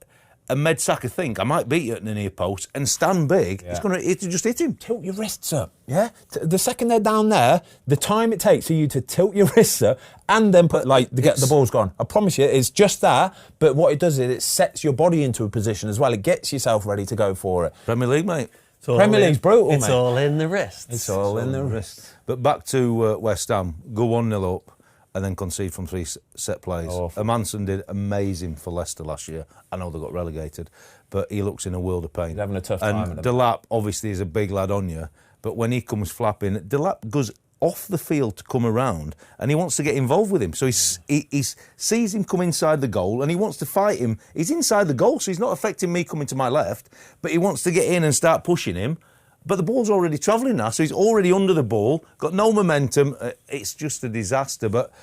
and made Saka think, I might beat you at the near post and stand big, it'll just hit him. Tilt your wrists up, yeah? The second they're down there, the time it takes for you to tilt your wrists up and then get the ball's gone. I promise you, it's just that, but what it does is it sets your body into a position as well. It gets yourself ready to go for it. Premier League, mate. Premier League's brutal, mate. It's all in the wrists. It's all in the wrists. But back to West Ham, go 1-0 up and then concede from 3 set plays. Hermansen did amazing for Leicester last year. I know they got relegated, but he looks in a world of pain. He's having a tough time. And Delap obviously is a big lad on you, but when he comes flapping, Delap goes off the field to come around and he wants to get involved with him. So he sees him come inside the goal and he wants to fight him. He's inside the goal, so he's not affecting me coming to my left, but he wants to get in and start pushing him. But the ball's already travelling now, so he's already under the ball, got no momentum. It's just a disaster. But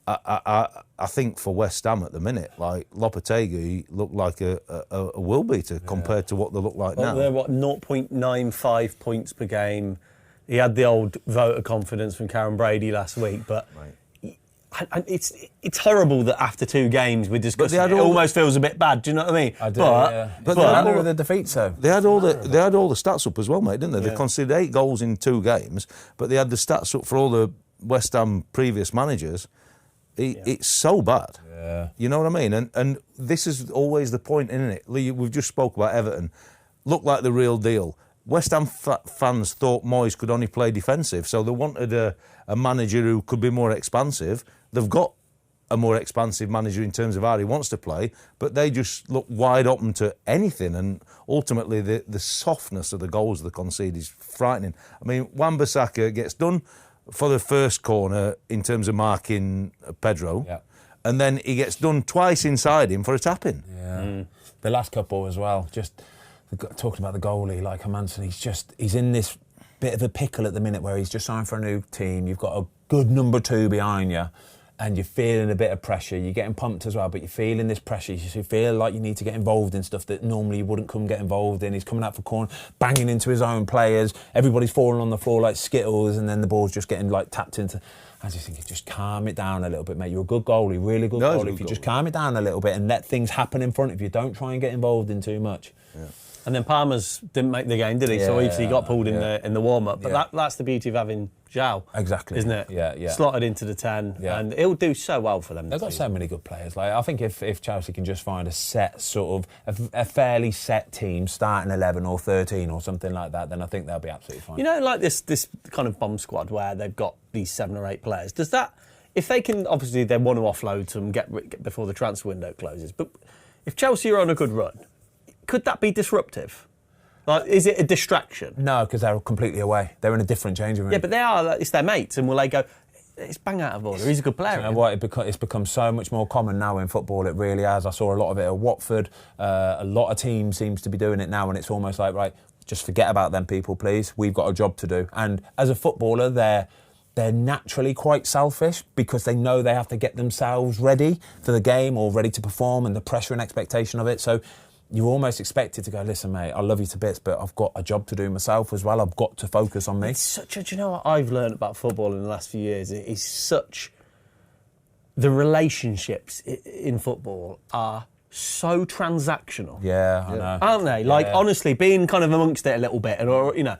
I think for West Ham at the minute, like Lopetegui looked like a will beater compared to what they look like now. They're 0.95 points per game. He had the old vote of confidence from Karen Brady last week, but it's horrible that after 2 games we're discussing it. It almost feels a bit bad. Do you know what I mean? I do. But they had all the defeats, though. They had all the stats up as well, mate, didn't they? They conceded 8 goals in 2 games, but they had the stats up for all the West Ham previous managers. It's so bad. Yeah. You know what I mean? And this is always the point, isn't it? Lee, we've just spoke about Everton. Looked like the real deal. West Ham fans thought Moyes could only play defensive, so they wanted a manager who could be more expansive. They've got a more expansive manager in terms of how he wants to play, but they just look wide open to anything, and ultimately the softness of the goals they concede is frightening. I mean, Wan-Bissaka gets done for the first corner in terms of marking Pedro, and then he gets done twice inside him for a tap-in. Yeah. The last couple as well, just talking about the goalie, like Hermansen, he's in this bit of a pickle at the minute where he's just signed for a new team. You've got a good number 2 behind you, and you're feeling a bit of pressure. You're getting pumped as well, but you're feeling this pressure. You feel like you need to get involved in stuff that normally you wouldn't come get involved in. He's coming out for corner, banging into his own players. Everybody's falling on the floor like Skittles, and then the ball's just getting like tapped into. I just think, just calm it down a little bit, mate. You're a good goalie, really good goalie. If you just calm it down a little bit and let things happen in front of you, don't try and get involved in too much. Yeah. And then Palmer's didn't make the game, did he? So obviously he got pulled in the warm-up. But that's the beauty of having Zhao. Exactly. Isn't it? Yeah. Slotted into the 10. Yeah. And it'll do so well for them. They've got so many good players. Like, I think if Chelsea can just find a set sort of, a fairly set team, starting 11 or 13 or something like that, then I think they'll be absolutely fine. You know, like this kind of bomb squad where they've got these 7 or 8 players, does that, if they can, obviously they want to offload some, get before the transfer window closes, but if Chelsea are on a good run, could that be disruptive? Like, is it a distraction? No, because they're completely away. They're in a different changing room. Yeah, but they are. It's their mates, and will they go, it's bang out of order, he's a good player. You know what? It's become so much more common now in football, it really has. I saw a lot of it at Watford. A lot of teams seems to be doing it now, and it's almost like, right, just forget about them people, please. We've got a job to do. And as a footballer, they're naturally quite selfish because they know they have to get themselves ready for the game or ready to perform, and the pressure and expectation of it. So you're almost expected to go, listen, mate, I love you to bits, but I've got a job to do myself as well. I've got to focus on me. It's such a, do you know what I've learned about football in the last few years? It is such, the relationships in football are so transactional. Yeah, I know. Aren't they? Like, honestly, being kind of amongst it a little bit, or, you know,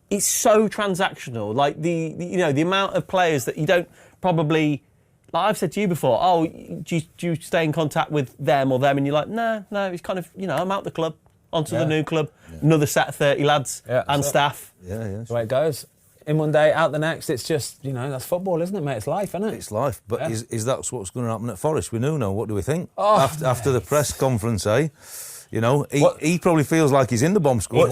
it's so transactional. Like, the amount of players that you don't probably, like I've said to you before, oh, do you stay in contact with them or them? And you're like, no, it's kind of, you know, I'm out the club, onto the new club, another set of 30 lads and staff. Yeah. That's the way it goes. In one day, out the next. It's just, you know, that's football, isn't it, mate? It's life, isn't it? It's life. But is that what's going to happen at Forest with Nuno? What do we think? After the press conference, eh? You know, he probably feels like he's in the bomb squad.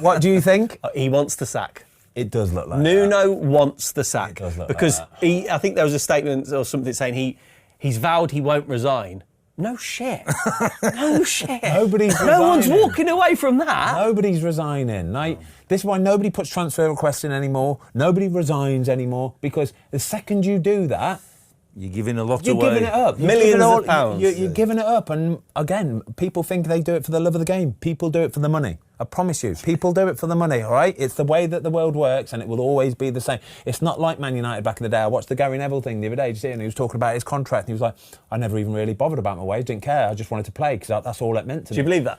What do you think? He wants the sack. It does look like Nuno wants the sack. It does look because like that. I think there was a statement or something saying he's vowed he won't resign. No shit. No shit. No one's walking away from that. Nobody's resigning. Like, this is why nobody puts transfer requests in anymore. Nobody resigns anymore, because the second you do that, you're giving a lot away. You're giving it up. Millions of pounds. You're giving it up. And again, people think they do it for the love of the game. People do it for the money. I promise you. People do it for the money, all right? It's the way that the world works, and it will always be the same. It's not like Man United back in the day. I watched the Gary Neville thing the other day, and he was talking about his contract, and he was like, I never even really bothered about my wage, didn't care. I just wanted to play, because that's all it meant to me. Do you believe that?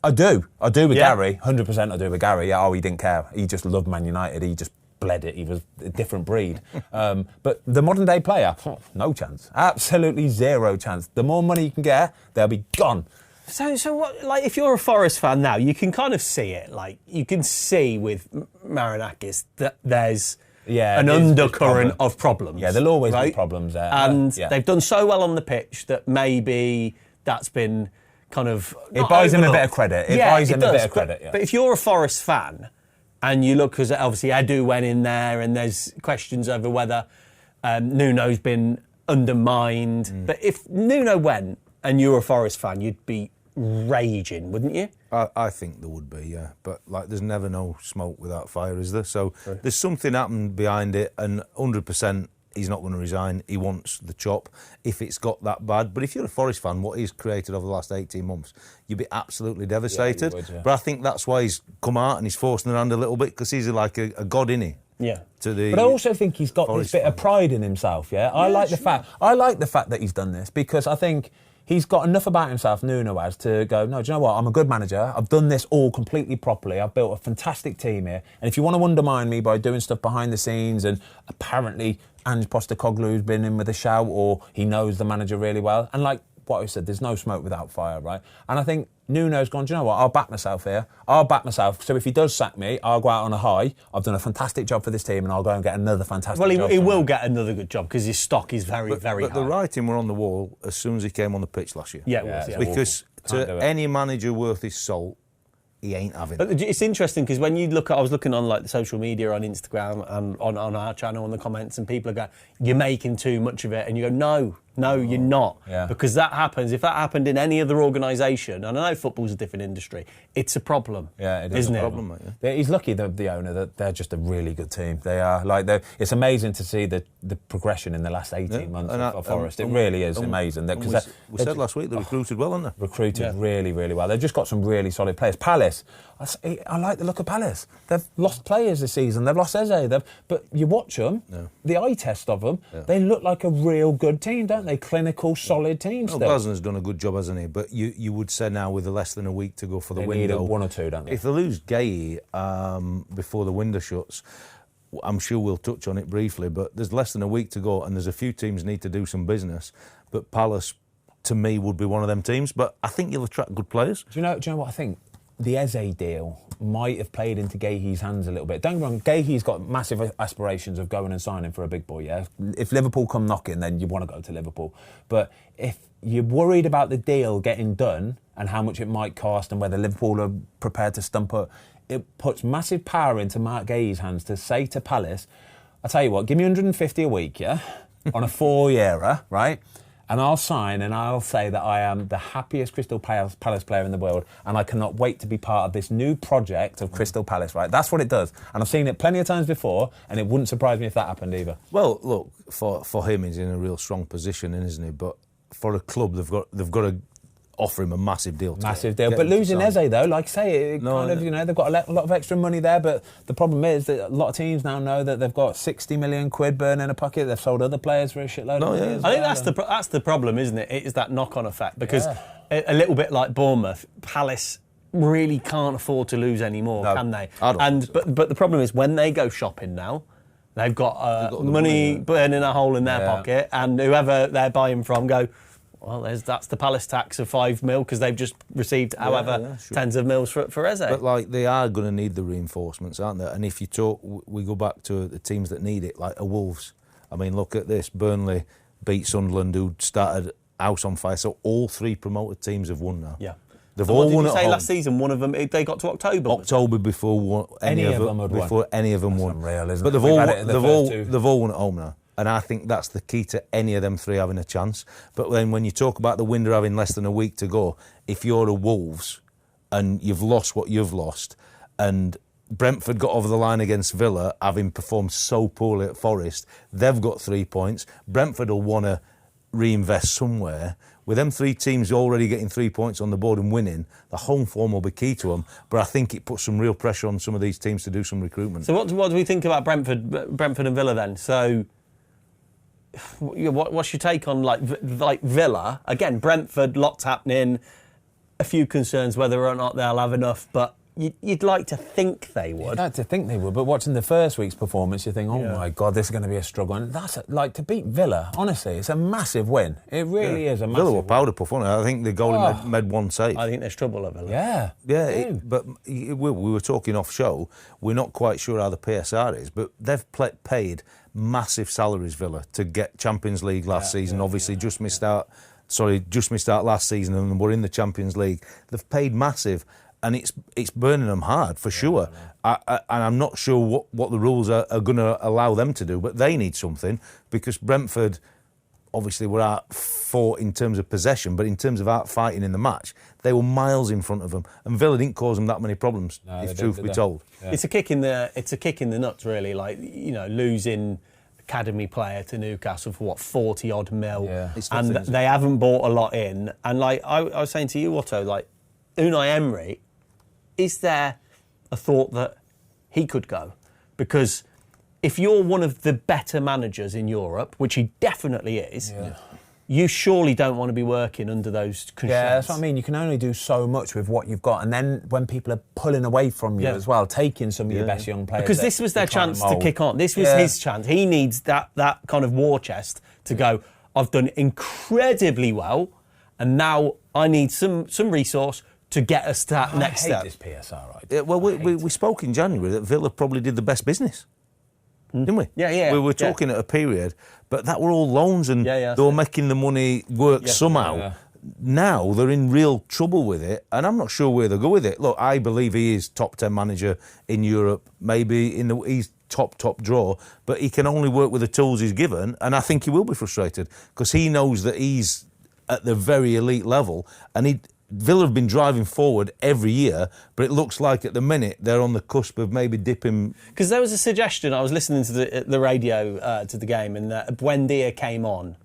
I do with Gary. 100% I do with Gary. Yeah, he didn't care. He just loved Man United. He just bled it. He was a different breed. But the modern day player, no chance. Absolutely zero chance. The more money you can get, they'll be gone. So what, like, if you're a Forest fan now, you can kind of see it. Like, you can see with Marinakis that there's an undercurrent of problems. Yeah, there'll always be problems there. And they've done so well on the pitch that maybe that's been kind of... It buys him a bit of credit. It buys him a bit of credit, But if you're a Forest fan, and you look, because obviously Edu went in there, and there's questions over whether Nuno's been undermined. But if Nuno went and you were a Forest fan, you'd be raging, wouldn't you? I think there would be, yeah. But, like, there's never no smoke without fire, is there? So there's something happened behind it, and 100% he's not going to resign. He wants the chop if it's got that bad. But if you're a Forest fan, what he's created over the last 18 months, you'd be absolutely devastated. Yeah, you would, yeah. But I think that's why he's come out and he's forcing the hand a little bit, because he's like a god, innit? Yeah. But I also think he's got this bit of pride in himself. Yeah, I like the fact that he's done this, because I think he's got enough about himself, Nuno has, to go, no, do you know what? I'm a good manager. I've done this all completely properly. I've built a fantastic team here. And if you want to undermine me by doing stuff behind the scenes, and apparently Ange Postecoglou's been in with a shout, or he knows the manager really well, and like what I said, there's no smoke without fire, right? And I think Nuno's gone, do you know what? I'll back myself here. I'll back myself. So if he does sack me, I'll go out on a high. I've done a fantastic job for this team, and I'll go and get another fantastic job. Well, he will get another good job, because his stock is very high. But the writing were on the wall as soon as he came on the pitch last year. Yeah, it was. Yeah. Because to any manager worth his salt, he ain't having it. But it's interesting, because when you look at, I was looking on like the social media on Instagram and on our channel and the comments, and people are going, you're making too much of it, and you go, no, you're not. Yeah. Because that happens. If that happened in any other organisation, and I know football's a different industry, it's a problem. Yeah, it is isn't a it? Problem, mate, yeah. He's lucky, the owner, that they're just a really good team. They are. It's amazing to see the progression in the last 18 months of Forest. It really is amazing. We said last week they recruited well, haven't they? Recruited really, really well. They've just got some really solid players. Palace, I like the look of Palace. They've lost players this season. They've lost Eze. But you watch them, the eye test of them, they look like a real good team, don't they? Clinical, solid team still. Glasner's done a good job, hasn't he? But you would say now, with less than a week to go for the window, need one or two, don't they? If they lose Gay before the window shuts, I'm sure we'll touch on it briefly, but there's less than a week to go, and there's a few teams need to do some business. But Palace, to me, would be one of them teams. But I think you'll attract good players. Do you know what I think? The Eze deal might have played into Gahey's hands a little bit. Don't get me wrong, Gahey's got massive aspirations of going and signing for a big boy, yeah? If Liverpool come knocking, then you want to go to Liverpool. But if you're worried about the deal getting done and how much it might cost and whether Liverpool are prepared to stump up, it puts massive power into Mark Gahey's hands to say to Palace, I'll tell you what, give me 150 a week, yeah? On a 4-yearer, right? And I'll sign and I'll say that I am the happiest Crystal Palace player in the world, and I cannot wait to be part of this new project of Crystal Palace, right? That's what it does. And I've seen it plenty of times before, and it wouldn't surprise me if that happened either. Well, look, for him, he's in a real strong position, isn't he? But for a club, they've got to offer him a massive deal. Massive deal. But losing Eze, though, like I say, they've got a lot of extra money there, but the problem is that a lot of teams now know that they've got 60 million quid burning in a pocket. They've sold other players for a shitload of money. I think that's the problem, isn't it? It is that knock-on effect, because a little bit like Bournemouth, Palace really can't afford to lose any more, can they? But the problem is, when they go shopping now, they've got money burning a hole in their pocket, and whoever they're buying from go, well, that's the Palace tax of 5 mil, because they've just received tens of mils for Eze. But they are going to need the reinforcements, aren't they? And if you talk, we go back to the teams that need it, like Wolves. I mean, look at this. Burnley beat Sunderland, who started house on fire. So all 3 promoted teams have won now. Yeah. They've all won at home. Last season, one of them, they got to October. October before any of them won. Unreal, isn't but it? They've all won at home now. And I think that's the key to any of them 3 having a chance. But then when you talk about the window having less than a week to go, if you're a Wolves and you've lost what you've lost, and Brentford got over the line against Villa, having performed so poorly at Forest, they've got 3 points. Brentford will want to reinvest somewhere. With them 3 teams already getting 3 points on the board and winning, the home form will be key to them. But I think it puts some real pressure on some of these teams to do some recruitment. So what do we think about Brentford and Villa then? So what's your take on like Villa? Again, Brentford, lots happening, a few concerns whether or not they'll have enough, but you'd like to think they would. You'd like to think they would, but watching the first week's performance, you think, my God, this is going to be a struggle. And that's to beat Villa, honestly, it's a massive win. It really is a massive Villa were powder puff, weren't they? I think the goalie made 1 save. I think there's trouble at Villa. But we were talking off show, we're not quite sure how the PSR is, but they've paid massive salaries, Villa, to get Champions League last season. Obviously, just missed out last season, and we're in the Champions League. They've paid massive, and it's burning them hard for sure. And I'm not sure what the rules are going to allow them to do, but they need something, because Brentford obviously were out fought in terms of possession, but in terms of out fighting in the match, they were miles in front of them, and Villa didn't cause them that many problems, if truth be told. Yeah. It's a kick in the nuts, really. Like, losing academy player to Newcastle for 40 odd mil, and they haven't bought a lot in. And like I was saying to you, Otto, like Unai Emery, is there a thought that he could go? Because if you're one of the better managers in Europe, which he definitely is, you surely don't want to be working under those constraints. Yeah, that's what I mean. You can only do so much with what you've got. And then when people are pulling away from you as well, taking some of your best young players. Because this was their chance to kick on. This was his chance. He needs that kind of war chest to go, I've done incredibly well, and now I need some resource to get us to that next step. I hate this PSR, right? Yeah, well, we spoke in January that Villa probably did the best business. Didn't we? Yeah. We were talking at a period, but that were all loans and they were making the money work somehow. Yeah. Now they're in real trouble with it, and I'm not sure where they'll go with it. Look, I believe he is top 10 manager in Europe, maybe he's top draw, but he can only work with the tools he's given, and I think he will be frustrated because he knows that he's at the very elite level, and Villa have been driving forward every year, but it looks like at the minute they're on the cusp of maybe dipping. Because there was a suggestion, I was listening to the radio to the game, and Buendia came on,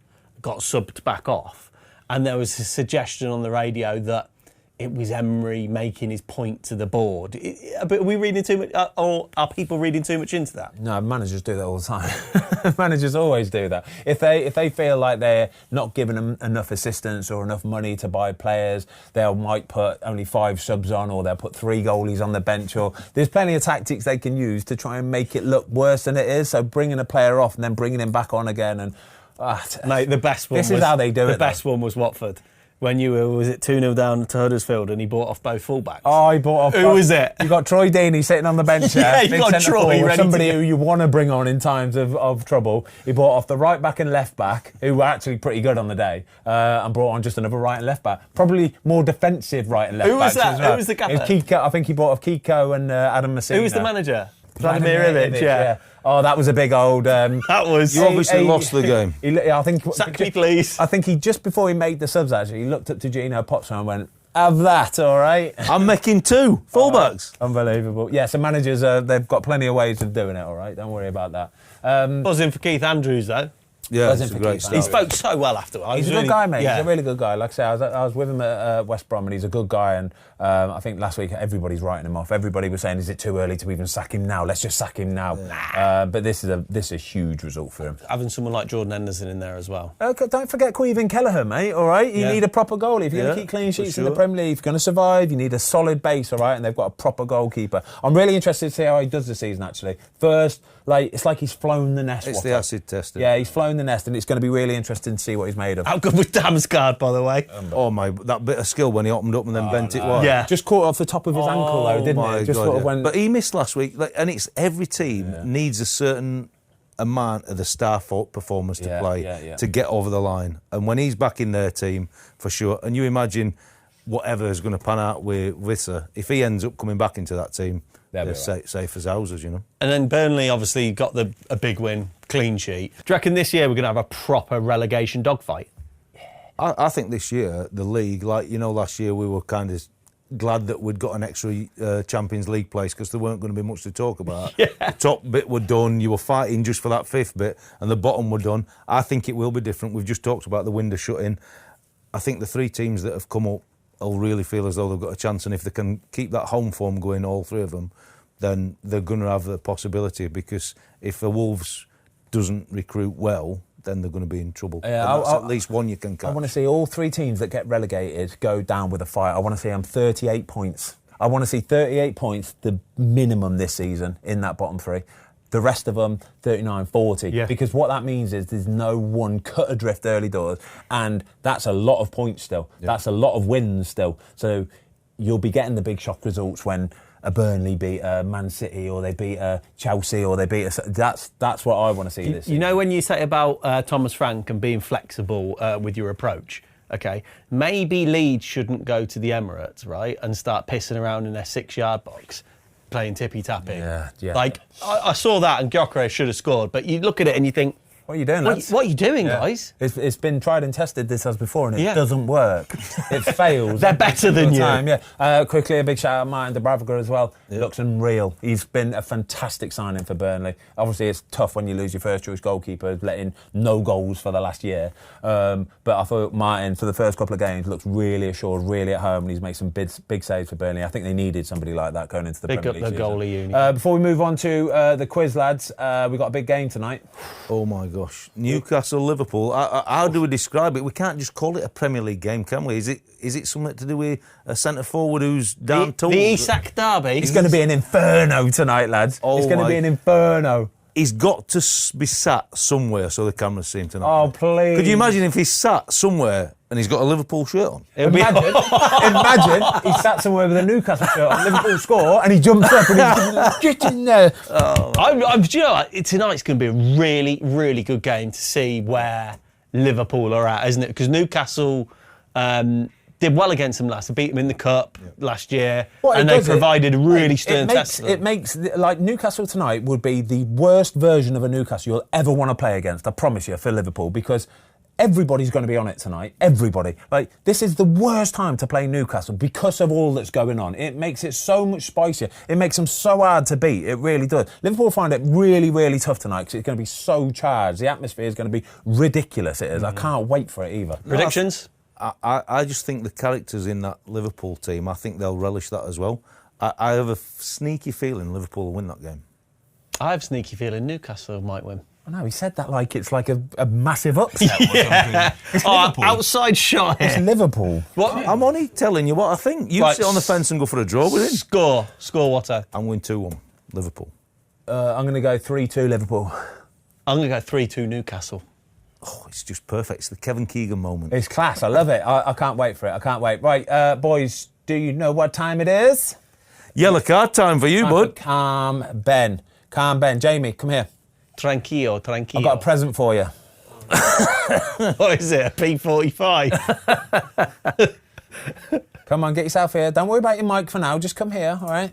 got subbed back off, and there was a suggestion on the radio that it was Emery making his point to the board. But are we reading too much, or are people reading too much into that? No, managers do that all the time. Managers always do that. If they feel like they're not giving them enough assistance or enough money to buy players, they might put only 5 subs on, or they'll put 3 goalies on the bench. Or there's plenty of tactics they can use to try and make it look worse than it is. So bringing a player off and then bringing him back on again, and mate, the best one. This is how they do it. The best one was Watford. When you were, was it 2-0 down to Huddersfield and he bought off both fullbacks? Oh, he bought off... Who was it? You got Troy Deeney sitting on the bench there. Yeah, you got Troy ready somebody who you want to bring on in times of trouble. He bought off the right back and left back, who were actually pretty good on the day, and brought on just another right and left back. Probably more defensive right and left Who was backs that? as well. Who was the gaffer? It was Kiko. I think he bought off Kiko and Adam Messina. Who was the manager? Vladimir Ivic, yeah. Oh, that was a big old... that was... You obviously lost the game. I think... Sack me, please. I think he, just before he made the subs, actually, he looked up to Gino Potson and went, have that, all right? I'm making 2 fullbacks. Unbelievable. Yeah, so managers, they've got plenty of ways of doing it, all right? Don't worry about that. Buzzing for Keith Andrews, though. Yeah, it's a great start. He spoke so well afterwards. He's a good guy, mate. Yeah. He's a really good guy. Like I say, I was with him at West Brom, and he's a good guy. And I think last week everybody's writing him off. Everybody was saying, "Is it too early to even sack him now? Let's just sack him now." But this is a huge result for him. Having someone like Jordan Henderson in there as well. Don't forget Queven Kelleher, mate. All right, you need a proper goalie if you're going to keep clean sheets in the Premier League. If you're going to survive, you need a solid base, all right. And they've got a proper goalkeeper. I'm really interested to see how he does this season. Actually, first, it's like he's flown the nest. It's the acid test. Yeah, he's flown the nest, and it's going to be really interesting to see what he's made of. How good was Damsgaard, by the way? Oh my, that bit of skill when he opened up and then bent it wide. Yeah, just caught off the top of his ankle though, didn't it? Just sort of went... But he missed last week, and it's every team needs a certain amount of the star performance to play to get over the line. And when he's back in their team, for sure. And you imagine whatever is going to pan out with Visser, if he ends up coming back into that team, they're safe as houses, you know. And then Burnley obviously got a big win, clean sheet. Do you reckon this year we're going to have a proper relegation dogfight? I think this year, the league, like, you know, last year we were kind of glad that we'd got an extra Champions League place because there weren't going to be much to talk about. The top bit were done, you were fighting just for that 5th bit, and the bottom were done. I think it will be different. We've just talked about the window shutting. I think the 3 teams that have come up will really feel as though they've got a chance, and if they can keep that home form going, all 3 of them, then they're going to have the possibility, because if the Wolves doesn't recruit well, then they're going to be in trouble. Yeah, that's at least one you can catch. I want to see all 3 teams that get relegated go down with a fight. I want to see them 38 points. I want to see 38 points, the minimum this season, in that bottom 3. The rest of them, 39, 40. Yeah. Because what that means is there's no one cut adrift early doors, and that's a lot of points still. Yeah. That's a lot of wins still. So you'll be getting the big shock results when a Burnley beat a Man City, or they beat a Chelsea, or they beat a... That's what I want to see this season. You know, when you say about Thomas Frank and being flexible with your approach, okay, maybe Leeds shouldn't go to the Emirates, right, and start pissing around in their 6-yard box, playing tippy-tapping. Yeah. Like, I saw that, and Gyokeres should have scored, but you look at it and you think, What are you doing, lads? What are you doing, guys? It's been tried and tested, this as before, and it doesn't work. It fails. They're better than you. Yeah. Quickly, a big shout out Martin Dubravka as well. Looks unreal. He's been a fantastic signing for Burnley. Obviously, it's tough when you lose your first choice goalkeeper, letting no goals for the last year. But I thought Martin, for the first couple of games, looks really assured, really at home, and he's made some big saves for Burnley. I think they needed somebody like that going into the Premier League. Pick up the goalie unit. Before we move on to the quiz, lads, we've got a big game tonight. Oh my gosh, Newcastle, Liverpool. How do we describe it? We can't just call it a Premier League game, can we? Is it something to do with a centre forward who's down tools? The Isak derby. It's going to be an inferno tonight, lads. It's going to be an inferno. He's got to be sat somewhere so the cameras see him tonight. Oh, please. Could you imagine if he's sat somewhere and he's got a Liverpool shirt on? Imagine he sat somewhere with a Newcastle shirt on, Liverpool score, and he jumps up and he's get in there. Do you know what? Tonight's going to be a really, really good game to see where Liverpool are at, isn't it? Because Newcastle did well against them last. They beat them in the Cup last year, and they provided a really stern test. It makes, like, Newcastle tonight would be the worst version of a Newcastle you'll ever want to play against, I promise you, for Liverpool, because everybody's going to be on it tonight. Everybody. Like, this is the worst time to play Newcastle because of all that's going on. It makes it so much spicier. It makes them so hard to beat. It really does. Liverpool find it really, really tough tonight because it's going to be so charged. The atmosphere is going to be ridiculous. It is. I can't wait for it either. Predictions? I just think the characters in that Liverpool team, I think they'll relish that as well. I have a sneaky feeling Liverpool will win that game. I have a sneaky feeling Newcastle might win. I know, he said that like it's like a massive upset or something. It's Liverpool. Outside shot here. It's Liverpool. What? I'm only telling you what I think. You sit on the fence and go for a draw with him. Score what? I'm win 2-1, Liverpool. I'm going to go 3-2 Liverpool. I'm going to go 3-2 Newcastle. Oh, it's just perfect. It's the Kevin Keegan moment. It's class. I love it. I can't wait for it. I can't wait. Right, boys, do you know what time it is? Yellow card time for you, bud. Calm Ben. Jamie, come here. Tranquillo. I've got a present for you. What is it, a P45? Come on, get yourself here. Don't worry about your mic for now. Just come here, all right?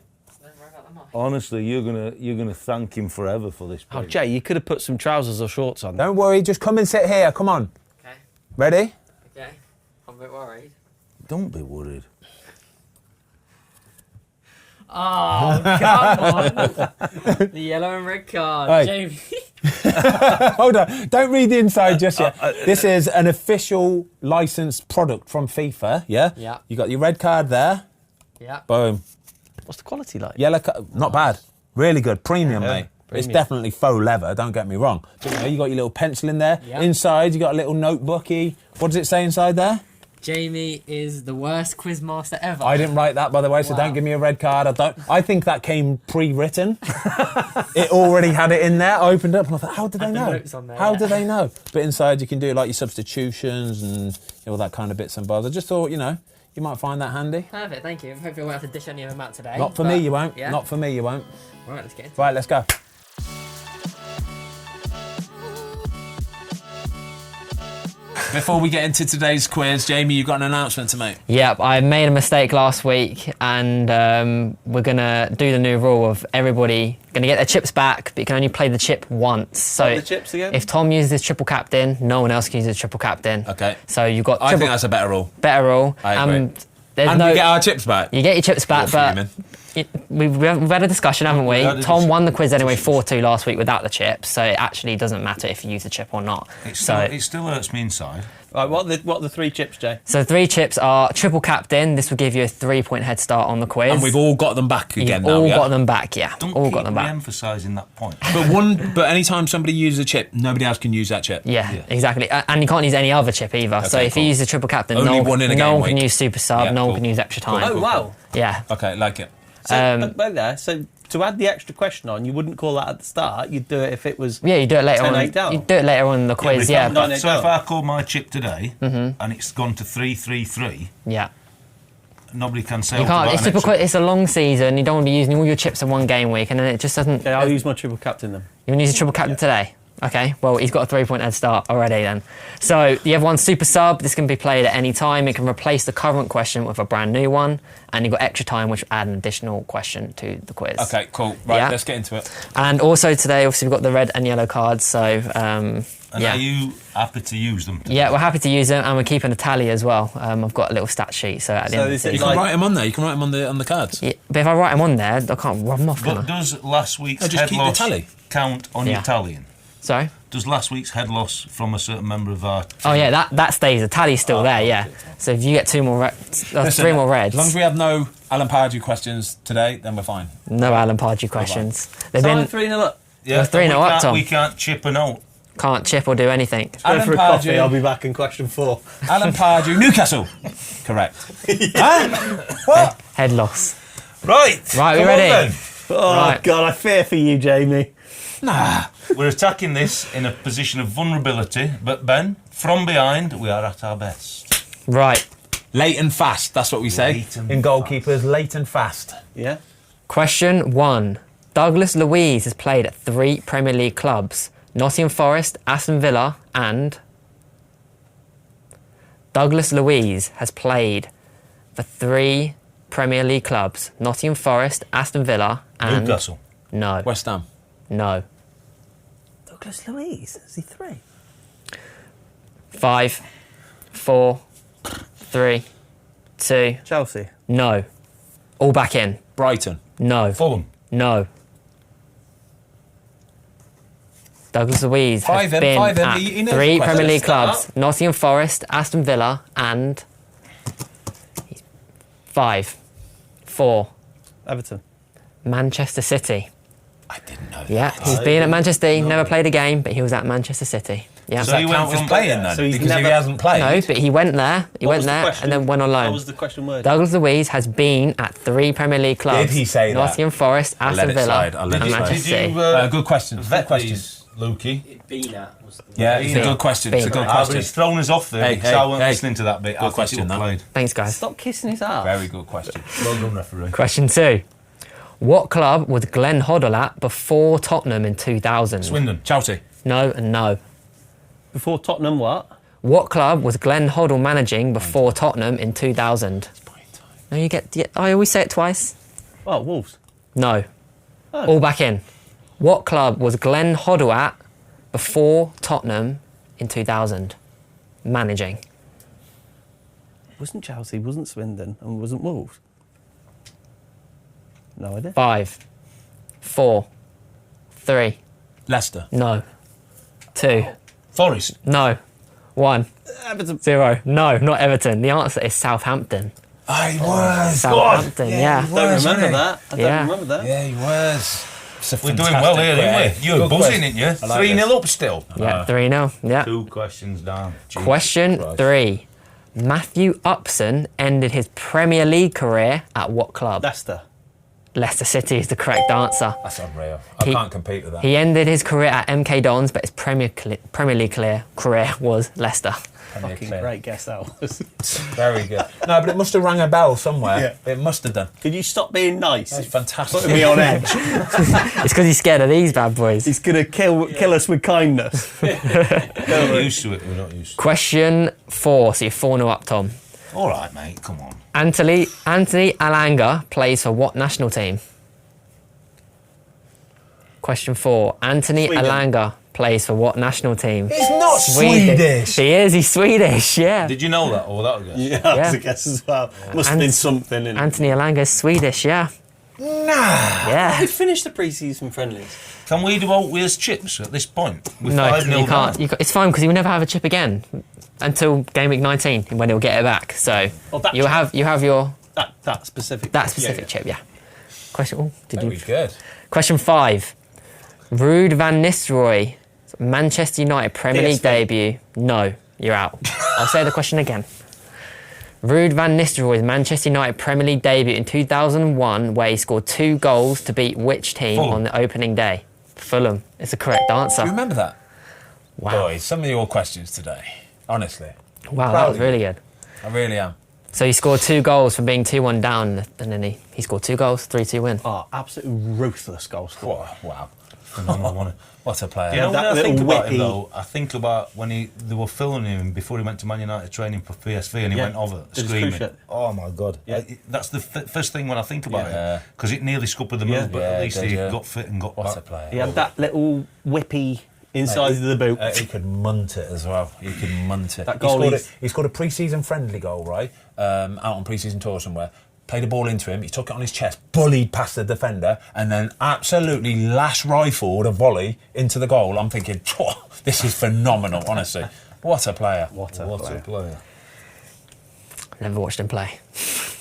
Honestly, you're gonna thank him forever for this. Oh, Jay, you could have put some trousers or shorts on. Don't worry, just come and sit here. Come on. Okay. Ready? Okay. I'm a bit worried. Don't be worried. Oh, come on. The yellow and red card. Hey. Jamie. Hold on. Don't read the inside just yet. This is an official licensed product from FIFA, yeah? Yeah. You got your red card there. Yeah. Boom. What's the quality like? Yellow card. Not bad. Really good. Premium, mate. Premium. It's definitely faux leather, don't get me wrong. But, you got your little pencil in there. Yeah. Inside, you got a little notebooky. What does it say inside there? Jamie is the worst quizmaster ever. I didn't write that, by the way, so don't give me a red card. I think that came pre-written. It already had it in there. I opened it up and I thought, how did they know? Notes on there, How do they know? But inside you can do like your substitutions and all that kind of bits and bobs. I just thought, you might find that handy. Perfect, thank you. Hopefully I won't have to dish any of them out today. Not for me, you won't. Yeah. Not for me, you won't. Right, let's get into it. Right, let's go. Before we get into today's quiz, Jamie, you've got an announcement to make. Yep, I made a mistake last week, and we're going to do the new rule of everybody going to get their chips back, but you can only play the chip once. So the chips again? if Tom uses his triple captain, no one else can use his triple captain. Okay. So you've got I think that's a better rule. better rule. I agree. There's And we get our chips back. You get your chips back, but we've had a discussion, haven't we? Tom won the quiz anyway 4-2 last week without the chips, so it actually doesn't matter if you use the chip or not. It still hurts me inside. Right, what are the 3 chips, Jay? So 3 chips are triple captain. This will give you a 3-point head start on the quiz. And we've all got them back again You've now, all yeah? got them back, yeah. Don't all keep got them back. re-emphasising that point. But anytime somebody uses a chip, nobody else can use that chip. Yeah, exactly. And you can't use any other chip either. So if you use the triple captain, Only no one in a one game can week. use super sub, Yeah, no one cool. can use extra time. Oh, wow. Yeah. Okay, like it. So, to add the extra question on, you wouldn't call that at the start. You'd do it if it was. Yeah, you do it later 10-8 on. down. You do it later on in the quiz, yeah. So if I call my chip today and it's gone to 3-3-3, Yeah. nobody can say. You can't. It's typical. It's a long season. You don't want to be using all your chips in one game week, and then it just doesn't. Okay, I'll use my triple captain then. You want to use a triple captain today? Okay, well, he's got a 3-point head start already then. So you have one super sub. This can be played at any time. It can replace the current question with a brand new one. And you've got extra time, which will add an additional question to the quiz. Okay, cool. Right, let's get into it. And also today, obviously, we've got the red and yellow cards. So And are you happy to use them? Yeah, we're happy to use them, and we're keeping a tally as well. I've got a little stat sheet, so at the end of the You season, can write them on there. You can write them on the cards. yeah, but if I write them on there, I can't rub them off. But Can I? does last week's just head keep the loss tally. count on Yeah. your tallying? Sorry. Does last week's head loss from a certain member of our team? Oh yeah, that stays. The tally's still there. Yeah. So if you get 2 more, Listen, 3 more reds. As long as we have no Alan Pardew questions today, then we're fine. No Alan Pardew questions. They've been 3-0 up. Yeah, We're 3-0 up, Tom. We can't chip a note. can't chip or do anything. Go Alan for a coffee. Pardew. I'll be back in question 4. Alan Pardew, Newcastle. Correct. Huh? What? Head loss. Right. Right, we come ready? on then. Oh Right. God, I fear for you, Jamie. Nah. We're attacking this in a position of vulnerability, but Ben, from behind, we are at our best. Right. Late and fast, that's what we say. Late and in goalkeepers, late and fast. Yeah. Question 1. Douglas Luiz has played at 3 Premier League clubs. Nottingham Forest, Aston Villa and... Douglas Luiz has played for 3 Premier League clubs. Nottingham Forest, Aston Villa and... Newcastle. No. West Ham. No. Douglas Luiz, is he 3? 5, 4, 3, 2... Chelsea. No. All back in. Brighton. No. Fulham. No. Douglas Luiz has Five in, been five in. at He knows 3 the Premier League question. clubs. Nottingham Forest, Aston Villa and... 5, 4, Everton. Manchester City. I didn't know that. Yeah, he's been at Manchester. He never played a game, but he was at Manchester City. Yeah. So Does he that went count as from- playing then? so he's because if never- he hasn't played... No, but he went there. He What went was the there question? and then went on What loan. was the question word? Douglas Luiz has been at 3 Premier League clubs. Did he say that? Nottingham Forest, I'll Aston let it Villa slide, I'll let and it slide. Manchester Did City. you good question. vet Good question. these, Lukey? Bina was the Yeah, it's a Bina. good question. It's a good Bina. Ah, but question. he's thrown us off there Hey, because hey, I wasn't hey. listening to that bit. Good I thought question, it was that. played. Thanks, guys. Stop kissing his ass. Very good question. Well done, referee. Question 2. What club was Glenn Hoddle at before Tottenham in 2000? Swindon. Chelsea. No and no. Before Tottenham, what? What club was Glenn Hoddle managing before Tottenham in 2000? No, you get... I always say it twice. Oh, Wolves. No. Oh. All back in. What club was Glenn Hoddle at before Tottenham in 2000? Managing. Wasn't Chelsea, wasn't Swindon, and wasn't Wolves. No idea. 5, 4, 3, Leicester. no. 2, Forest. no. 1, Everton. 0. No, not Everton. The answer is Southampton. I was. Southampton, yeah. Don't remember that. I Yeah. don't remember that. Yeah, he was. We're doing well here, aren't we? You're buzzing, ain't you? I like 3-0 this. up still. Yeah, 3-0. Yeah. 2 questions down. Jesus Question Christ. 3. Matthew Upson ended his Premier League career at what club? Leicester. Leicester City is the correct answer. That's unreal. I He- can't compete with that. He ended his career at MK Dons, but his Premier League career was Leicester. Fucking great guess that was. Very good. No, but it must have rang a bell somewhere. Yeah. It must have done. Could you stop being nice? That's fantastic. Putting me on edge. It's because he's scared of these bad boys. He's going to kill us with kindness. We're used to it, we're not used to Question 4. So you're 4-0 up, Tom. it. All right, mate, come on. Anthony Alanga plays for what national team? Question 4. Anthony Sweden. Alanga plays for what national team? He's not Swedish. He is. He's Swedish, yeah. Did you know that, or that was a guess? Yeah, that was Yeah. a guess as well. Must have been something. In Anthony Alanga's Swedish, yeah. Nah. Yeah. We finished the pre-season friendlies. Can we do Oatwear's chips at this point? With No, 5-0 you can't. down? It's fine because he will never have a chip again until game week 19 when he'll get it back. So Oh, that you chip. have your That specific. that specific chip, yeah. Question. Oh, did Very you? good. Question 5. Ruud van Nistelrooy, Manchester United Premier League PSV. debut. No, you're out. I'll say the question again. Ruud van Nistelrooy's Manchester United Premier League debut in 2001, where he scored 2 goals to beat which team Fulham. on the opening day? Fulham. It's the correct answer. Do you remember that? Wow. Boys, some of your questions today. Honestly. Wow, Proud that was of you. really good. I really am. So he scored 2 goals from being 2-1 down, and then he scored 2 goals, 3-2 win. Oh, absolutely ruthless goal scorer. Wow. Phenomenal, wasn't it? What a player. You know, that when I think little about whippy- him, though, I think about when they were filming him before he went to Man United training for PSV and he Yeah. went over Did his screaming. cruise ship. Oh, my God. Yeah. That's the first thing when I think about Yeah. it. Because it nearly scuppered the move, Yeah. but Yeah, at it least did, he yeah. got fit and got What back. a player. He had that little whippy Inside the boot. He could munt it as well. He could munt it. That goal he scored a pre-season friendly goal, right? Out on pre-season tour somewhere. Played a ball into him. He took it on his chest, bullied past the defender, and then absolutely last rifled a volley into the goal. I'm thinking, this is phenomenal, honestly. What a player. What a player. Never watched him play.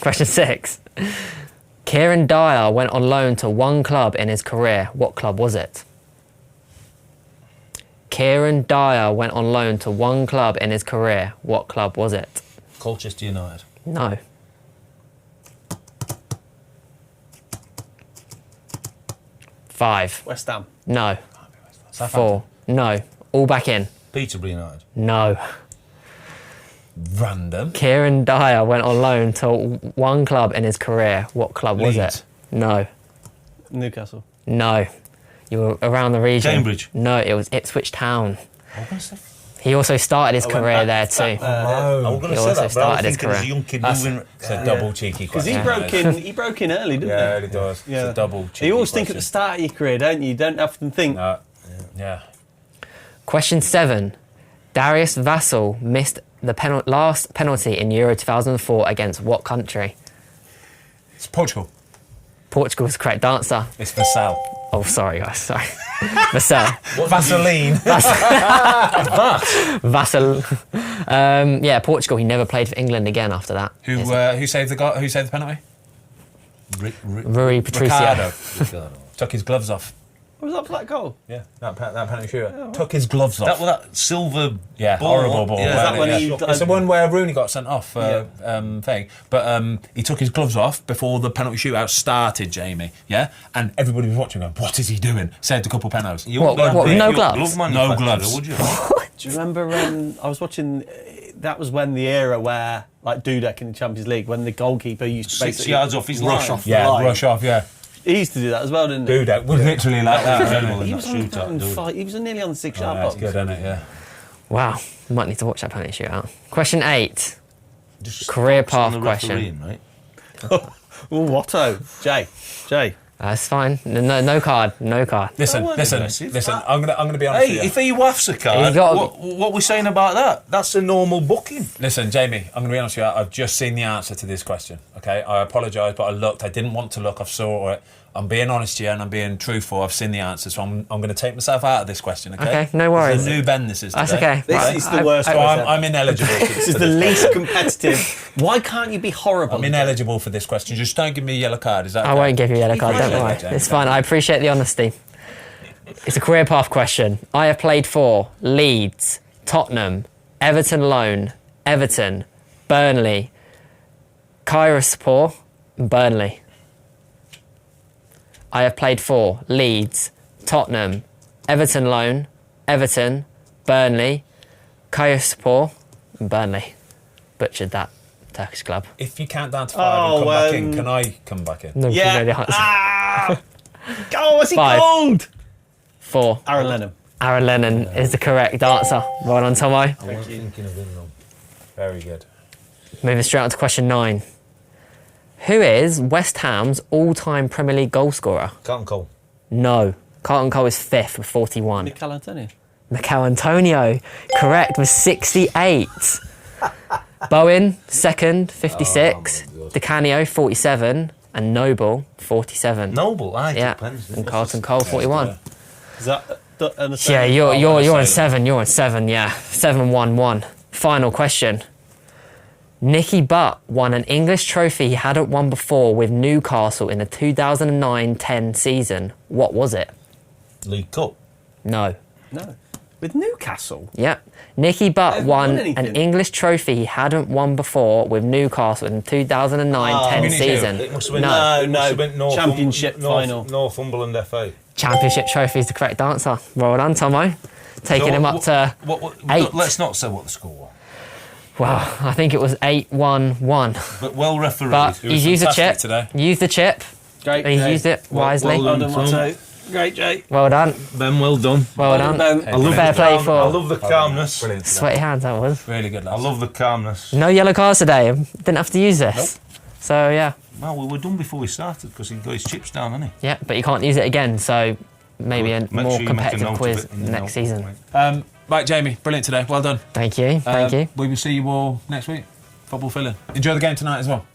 Question 6. Kieran Dyer went on loan to one club in his career. What club was it? Kieran Dyer went on loan to one club in his career. What club was it? Colchester United. No. Five. West Ham. No. 4. No. All back in. Peterborough United. No. Random. Kieran Dyer went on loan to one club in his career. What club was Leeds. it? No. Newcastle. No. You were around the region. Cambridge. No, it was Ipswich Town. I was going to say. He also started his career there too. I was going He to also say that, but I was started his thinking as a career. young kid That's moving. it's a double cheeky Because question. he broke in early, didn't Yeah, he? he does. Yeah. It's a double cheeky You always think at question. the start of your career, don't you? You don't often think. Yeah. Question 7. Darius Vassell missed the last penalty in Euro 2004 against what country? It's Portugal. Portugal's the correct answer. It's Vassal. Oh, sorry, guys. Sorry. Vassell. Vaseline. Vassell. Yeah, Portugal. He never played for England again after that. Who saved the penalty? Rui Patricio. Ricardo. Took his gloves off. What was that for that goal? Yeah, that penalty shooter. Took his gloves off. That silver Yeah, ball. horrible ball. Yeah. Is that when he- It's the one where Rooney got sent off thing. But he took his gloves off before the penalty shootout started, Jamie. Yeah? And everybody was watching going, what is he doing? Saved a couple of penalties. You What, wouldn't what, break no your gloves? glove No manufacturer, gloves. Would you? Do you remember I was watching? That was when the era where, like Dudek in the Champions League, when the goalkeeper used to 6 basically yards off his rush line. off the Yeah, line. rush off, yeah. He used to do that as well, didn't he? Dude, that was literally like that. Incredible in He that was on shootout, fucking dude. fight. He was nearly on the 6-yard That's box. good, isn't it? Yeah. Wow. Might need to watch that penalty shootout. Question 8. Just Career focus on path the question. refereeing, right? Oh, Watto. Jay. That's fine. No card. No card. Listen. aggressive. I'm gonna be honest Hey, with if you. he wafts a card, He's got- what we're saying about that? That's a normal booking. Listen, Jamie, I'm gonna be honest with you. I've just seen the answer to this question. Okay, I apologise, but I looked. I didn't want to look. I saw it. I'm being honest here and I'm being truthful. I've seen the answer, so I'm going to take myself out of this question. Okay. Okay, no worries. It's a new Ben. This is. That's today. okay. This Right. is the worst So question. I'm ineligible. This is the least competitive. Why can't you be horrible? I'm ineligible for this question. Just don't give me a yellow card. Is that? I okay? won't give you a yellow card, don't Okay, worry. Jamie, It's fine, I appreciate the honesty. It's a career path question. I have played for Leeds, Tottenham, Everton loan, Everton, Burnley, Kairaspor, and Burnley. I have played for Leeds, Tottenham, Everton loan, Everton, Burnley, Kairaspor, and Burnley. Butchered that Turkish club. If you count down to 5 and come back in, can I come back in? No, Yeah. no, the answer. Oh, what's he 5. called? 4. Aaron Lennon. Aaron Lennon is the correct answer. Well done, Tomo. I wasn't thinking of him, though. Very good. Moving straight on to question 9. Who is West Ham's all-time Premier League goal scorer? Carlton Cole. No. Carlton Cole is 5th with 41. Mikel Antonio. Mikel Antonio, correct, with 68. Bowen, 2nd, 56. Di Canio, 47. And Noble, 47. Noble, I Yeah, took pens. and Carlton Cole, 41. Is that an Yeah, you're on 7. You're on 7. Yeah, 7-1-1. Final question. Nicky Butt won an English trophy he hadn't won before with Newcastle in the 2009-10 season. What was it? League Cup. No. No. With Newcastle? Yep. Nicky Butt Haven't won won anything. an English trophy he hadn't won before with Newcastle in the 2009-10 Munich season. It must have been, No. it must have been Championship final. Northumberland FA. Championship trophy is the correct answer. Well done, Tomo. Taking him up to What, 8. let's not say what the score was. Well, I think it was 8-1-1. But well refereed. But he's used the chip. fantastic today. Used the chip. Great. He's used it wisely. well Well done, Tom. Watto. Great, Jay. Well done. Ben, well done. Well done. Ben. I love Fair the play calm- for- I love the calmness. Brilliant. today. Sweaty hands, that was. Really good. I Lads. love the calmness. No yellow cards today. Didn't have to use this. So, yeah. Well, we were done before we started because he got his chips down, hadn't he? Yeah, but you can't use it again, so maybe a Make more sure you make a competitive note of quiz it in the next notebook, season. mate. Right, Jamie, brilliant today. Well done. Thank you. Thank you. We will see you all next week. Football filling. Enjoy the game tonight as well.